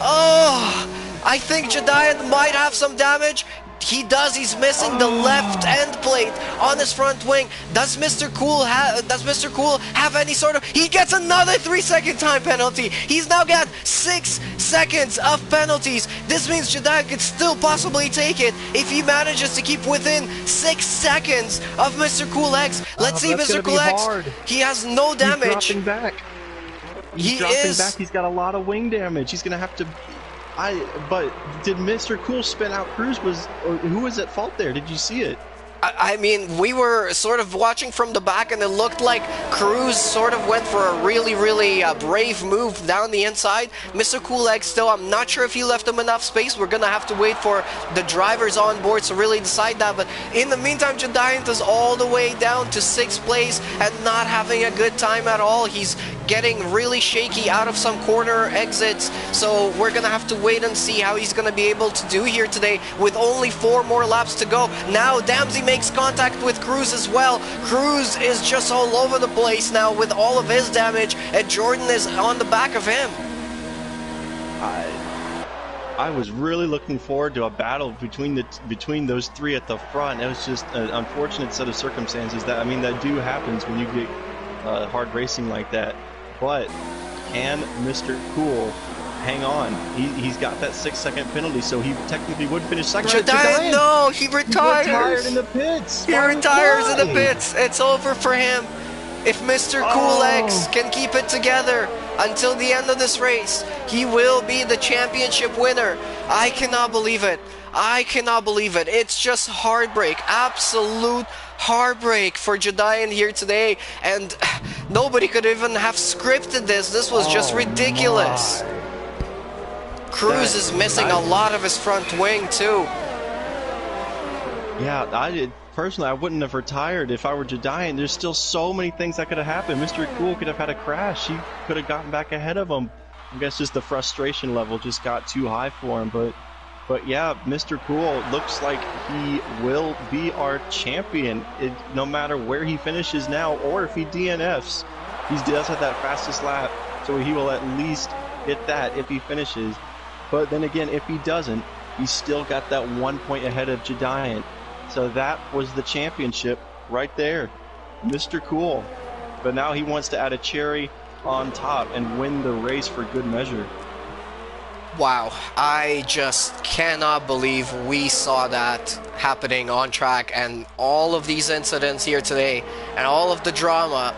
Oh, I think Jediant might have some damage. He does. He's missing the left end plate on his front wing. Does Mr. Cool have any sort of... He gets another 3-second time penalty. He's now got 6 seconds of penalties. This means Jediant could still possibly take it if he manages to keep within 6 seconds of Mr. Coolx. Let's see Mr. Coolx. He has no damage. He's dropping back. He's dropping back. He's got a lot of wing damage. He's going to have to... But did Mr. Cool spin out Cruz? Who was at fault there? Did you see it? I mean, we were sort of watching from the back, and it looked like Cruz sort of went for a really brave move down the inside. Mr. Coolx still, I'm not sure if he left him enough space. We're going to have to wait for the drivers on board to really decide that. But in the meantime, Jediant is all the way down to 6th place and not having a good time at all. He's getting really shaky out of some corner exits. So we're going to have to wait and see how he's going to be able to do here today with only 4 more laps to go. Now, Damsey makes contact with Cruz as well. Cruz is just all over the place now with all of his damage, and Jordan is on the back of him. I was really looking forward to a battle between those 3 at the front. It was just an unfortunate set of circumstances that do happens when you get hard racing like that. But can Mr. Cool hang on? He's got that 6-second penalty, so he technically would finish second. Jediant, no, he retires. He retired in the pits. He retires in the pits. It's over for him. If Mr. Coolx can keep it together until the end of this race, he will be the championship winner. I cannot believe it. I cannot believe it. It's just heartbreak. Absolute heartbreak for Judayan here today, and nobody could even have scripted this. This was just ridiculous. Cruz is missing a lot of his front wing too. Yeah, personally, I wouldn't have retired if I were Judayan. There's still so many things that could have happened. Mr. Cool could have had a crash. He could have gotten back ahead of him. I guess just the frustration level just got too high for him. But yeah, Mr. Cool looks like he will be our champion, no matter where he finishes now or if he DNFs. He does have that fastest lap, so he will at least hit that if he finishes. But then again, if he doesn't, he's still got that 1 point ahead of Judayan. So that was the championship right there, Mr. Cool. But now he wants to add a cherry on top and win the race for good measure. Wow, I just cannot believe we saw that happening on track, and all of these incidents here today and all of the drama.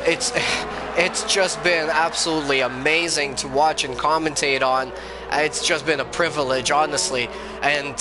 It's just been absolutely amazing to watch and commentate on. It's just been a privilege, honestly. And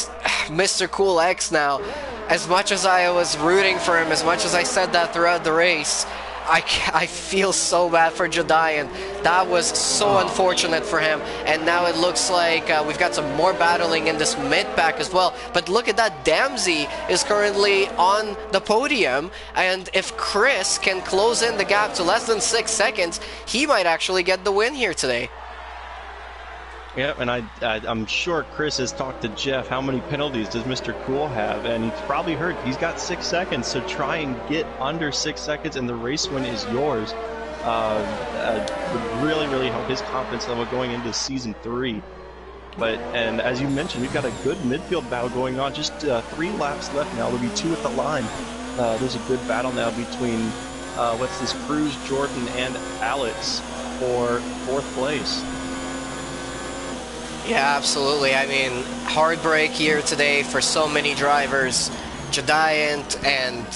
Mr. Cool X now, as much as I was rooting for him, as much as I said that throughout the race, I feel so bad for Judayan. That was so unfortunate for him. And now it looks like we've got some more battling in this mid-pack as well. But look at that, Damsey is currently on the podium. And if Chris can close in the gap to less than 6 seconds, he might actually get the win here today. Yeah, and I'm sure Chris has talked to Jeff. How many penalties does Mr. Cool have? And he's probably heard he's got 6 seconds, so try and get under 6 seconds, and the race win is yours. Would really, really help his confidence level going into Season 3. And as you mentioned, we've got a good midfield battle going on. Just 3 laps left now. There'll be 2 at the line. There's a good battle now between, Cruz, Jordan, and Alex for 4th place. Yeah, absolutely. I mean, heartbreak here today for so many drivers. Judayan and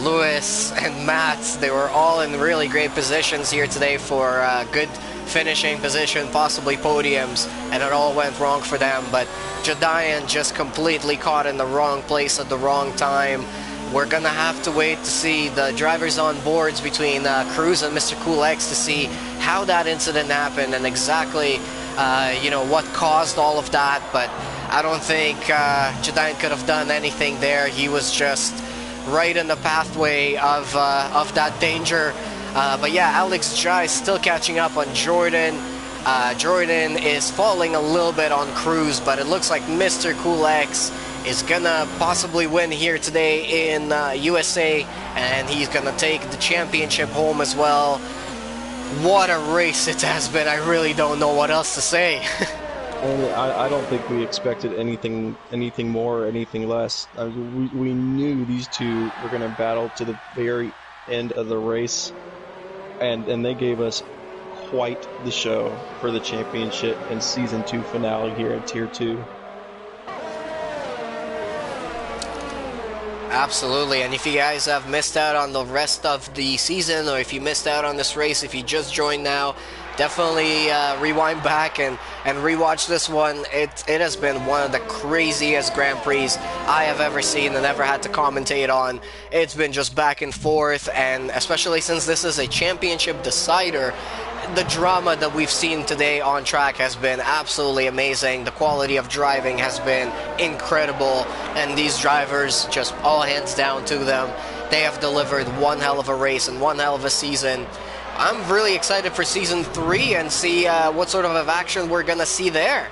Lewis and Matt, they were all in really great positions here today for good finishing position, possibly podiums, and it all went wrong for them. But Judayan just completely caught in the wrong place at the wrong time. We're gonna have to wait to see the drivers on boards between Cruz and Mr. Cool X to see how that incident happened and exactly what caused all of that. But I don't think Judayan could have done anything there. He was just right in the pathway of that danger. But yeah, Alex Jai is still catching up on Jordan. Jordan is falling a little bit on Cruz, but it looks like Mr. Cool X is gonna possibly win here today in USA, and he's gonna take the championship home as well. What a race it has been. I really don't know what else to say. I don't think we expected anything more or anything less. We knew these two were going to battle to the very end of the race, and they gave us quite the show for the championship and Season 2 finale here in Tier 2. Absolutely, and if you guys have missed out on the rest of the season, or if you missed out on this race, if you just joined now, definitely rewind back and rewatch this one. It has been one of the craziest Grand Prix I have ever seen and ever had to commentate on. It's been just back and forth, and especially since this is a championship decider, the drama that we've seen today on track has been absolutely amazing. The quality of driving has been incredible, and these drivers, just all hands down to them, they have delivered one hell of a race and one hell of a season. I'm really excited for Season 3 and see what sort of action we're gonna see there.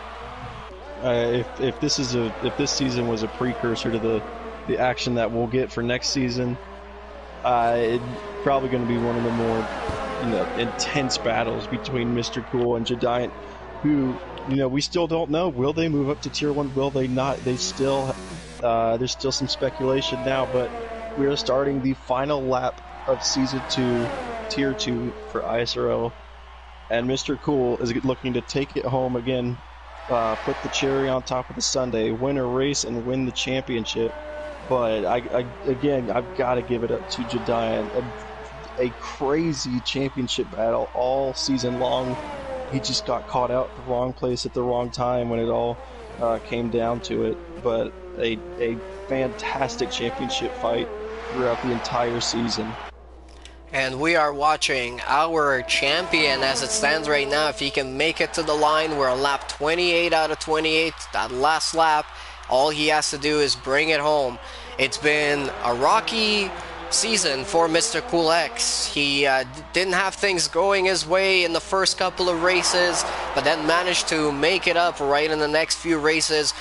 If this season was a precursor to the action that we'll get for next season, it's probably going to be one of the more intense battles between Mr. Cool and Judayan, who we still don't know. Will they move up to Tier 1? Will they not? They still there's still some speculation now, but we are starting the final lap of Season 2, Tier 2 for ISRL, and Mr. Cool is looking to take it home again, put the cherry on top of the sundae, win a race and win the championship. But I've got to give it up to Judayan. A crazy championship battle all season long. He just got caught out at the wrong place at the wrong time when it all came down to it. But a fantastic championship fight throughout the entire season. And we are watching our champion as it stands right now. If he can make it to the line, we're on lap 28 out of 28. That last lap, all he has to do is bring it home. It's been a rocky season for Mr. Cool X. He didn't have things going his way in the first couple of races, but then managed to make it up right in the next few races.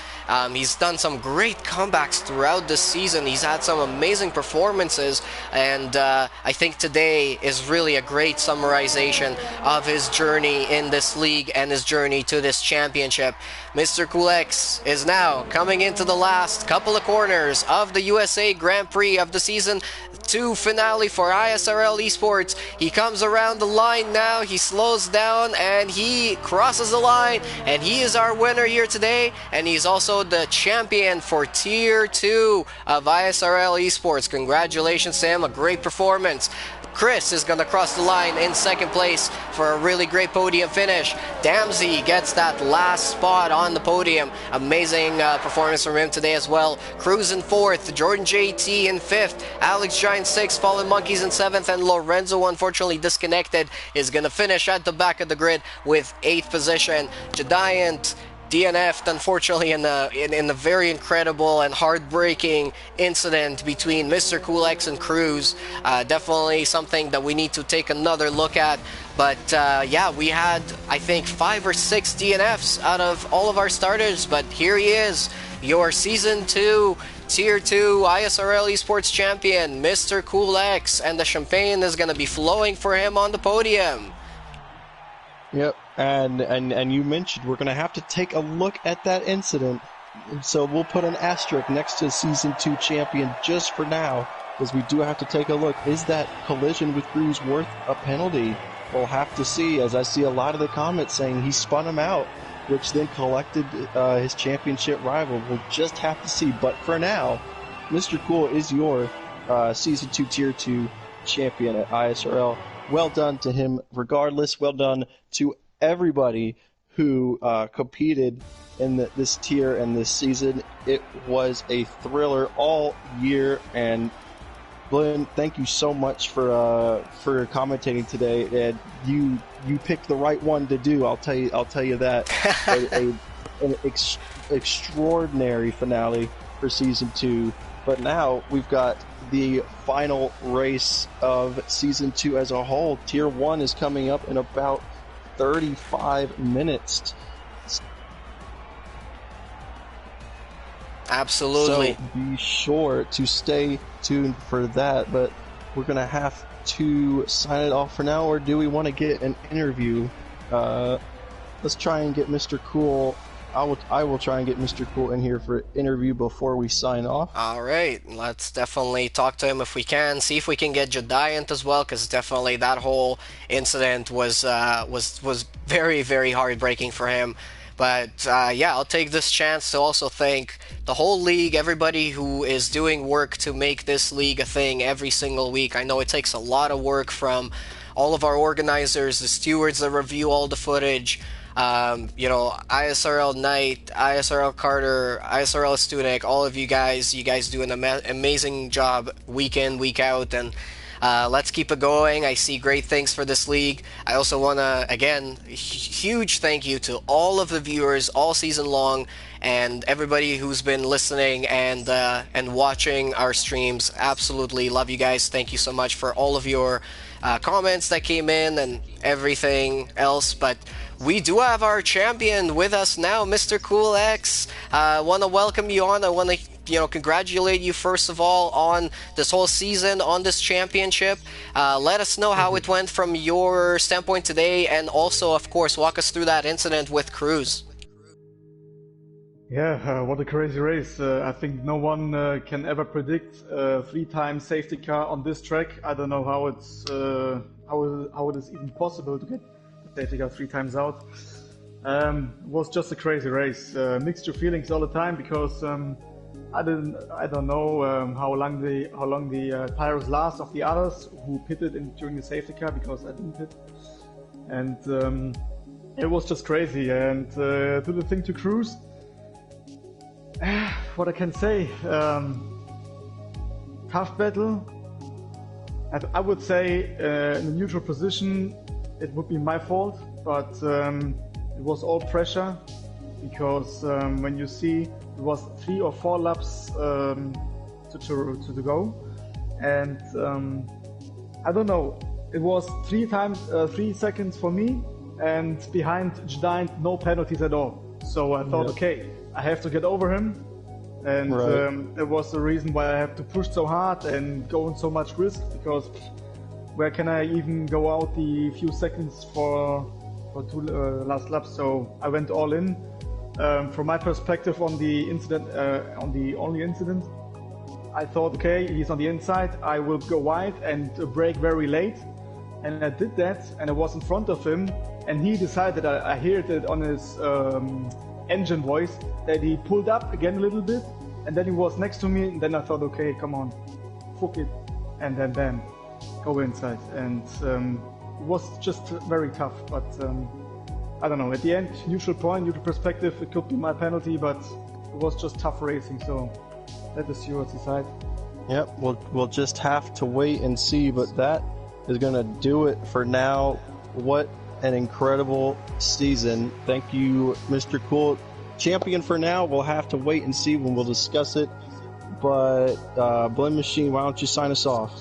He's done some great comebacks throughout this season. He's had some amazing performances, and I think today is really a great summarization of his journey in this league and his journey to this championship. Mr. Cool X is now coming into the last couple of corners of the USA Grand Prix of the season 2 finale for ISRL Esports. He comes around the line now, he slows down and he crosses the line, and he is our winner here today, and he's also the champion for Tier 2 of ISRL Esports. Congratulations to him, a great performance. Chris is going to cross the line in second place for a really great podium finish. Damsey gets that last spot on the podium. Amazing performance from him today as well. Cruz in fourth, Jordan JT in fifth, Alex Giant sixth, Fallen Monkeys in seventh, and Lorenzo, unfortunately disconnected, is going to finish at the back of the grid with eighth position. Giant DNF'd, unfortunately, in a very incredible and heartbreaking incident between Mr. Cool X and Cruz. Definitely something that we need to take another look at. But yeah, we had, I think, 5 or 6 DNFs out of all of our starters. But here he is, your Season 2 Tier 2 ISRL Esports champion, Mr. Cool X. And the champagne is going to be flowing for him on the podium. Yep, and you mentioned we're going to have to take a look at that incident, so we'll put an asterisk next to Season 2 champion just for now, because we do have to take a look. Is that collision with Cruz worth a penalty? We'll have to see, as I see a lot of the comments saying he spun him out, which then collected his championship rival. We'll just have to see, but for now, Mr. Cool is your Season 2 Tier 2 champion at ISRL. Well done to him regardless. Well done to everybody who competed in this tier and this season. It was a thriller all year, and BLIN, thank you so much for commentating today. And you picked the right one to do. I'll tell you that. An extraordinary finale for Season 2. But now we've got the final race of Season 2 as a whole. Tier 1 is coming up in about 35 minutes. Absolutely. So be sure to stay tuned for that. But we're going to have to sign it off for now, or do we want to get an interview? Let's try and get Mr. Cool. I will try and get Mr. Cool in here for an interview before we sign off. All right, let's definitely talk to him if we can. See if we can get Giant as well, because definitely that whole incident was very, very heartbreaking for him. But yeah, I'll take this chance to also thank the whole league, everybody who is doing work to make this league a thing every single week. I know it takes a lot of work from all of our organizers, the stewards that review all the footage. You know, ISRL Knight, ISRL Carter, ISRL Stunek, all of you guys do an amazing job week in, week out, and let's keep it going. I see great things for this league. I also want to, again, huge thank you to all of the viewers all season long, and everybody who's been listening and watching our streams. Absolutely love you guys. Thank you so much for all of your comments that came in and everything else. But we do have our champion with us now, Mr. Cool X. I want to welcome you on. I want to congratulate you first of all on this whole season, on this championship. Let us know how it went from your standpoint today, and also, of course, walk us through that incident with Cruz. Yeah, what a crazy race. I think no one can ever predict a 3-time safety car on this track. I don't know how how it is even possible to get the safety car 3 times out. It was just a crazy race. Mixed feelings all the time, because I don't know how long the tires last of the others who pitted during the safety car, because I didn't pit. And it was just crazy. And to the thing to Cruz, what I can say, tough battle. I would say in a neutral position, it would be my fault, but it was all pressure because when you see it was 3 or 4 laps to go, and I don't know, it was 3 seconds for me, and behind Giant no penalties at all. So I thought, okay, I have to get over him. And that was the reason why I have to push so hard and go on so much risk, because where can I even go out the few seconds for 2 last laps? So I went all in. From my perspective on the incident, on the only incident, I thought, okay, he's on the inside, I will go wide and brake very late. And I did that, and I was in front of him, and he decided, I heard it on his engine voice, that he pulled up again a little bit, and then he was next to me, and then I thought, okay, come on, fuck it, and then bam, go inside. And it was just very tough, but I don't know, at the end, neutral point, neutral perspective, it could be my penalty, but it was just tough racing, so let the stewards decide. Yep, we'll just have to wait and see, but that is going to do it for now. What an incredible season. Thank you, Mr. Cool. Champion for now. We'll have to wait and see when we'll discuss it. But BLIN-MACHINE, why don't you sign us off?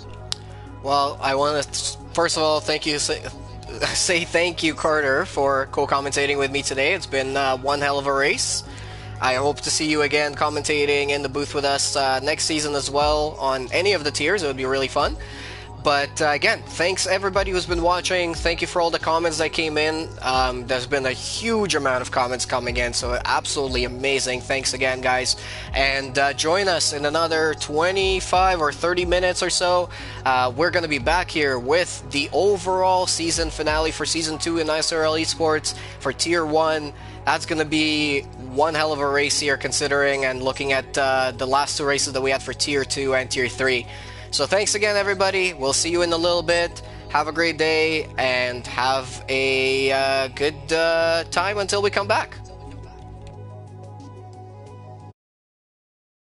Well, I want to first of all say thank you, Carter, for co-commentating with me today. It's been one hell of a race. I hope to see you again commentating in the booth with us next season as well on any of the tiers. It would be really fun. But again, thanks everybody who's been watching. Thank you for all the comments that came in. There's been a huge amount of comments coming in, so absolutely amazing. Thanks again, guys. And join us in another 25 or 30 minutes or so. We're going to be back here with the overall season finale for Season 2 in ISRL Esports for Tier 1. That's going to be one hell of a race here, considering and looking at the last 2 races that we had for Tier 2 and Tier 3. So thanks again, everybody. We'll see you in a little bit. Have a great day and have a good time until we come back.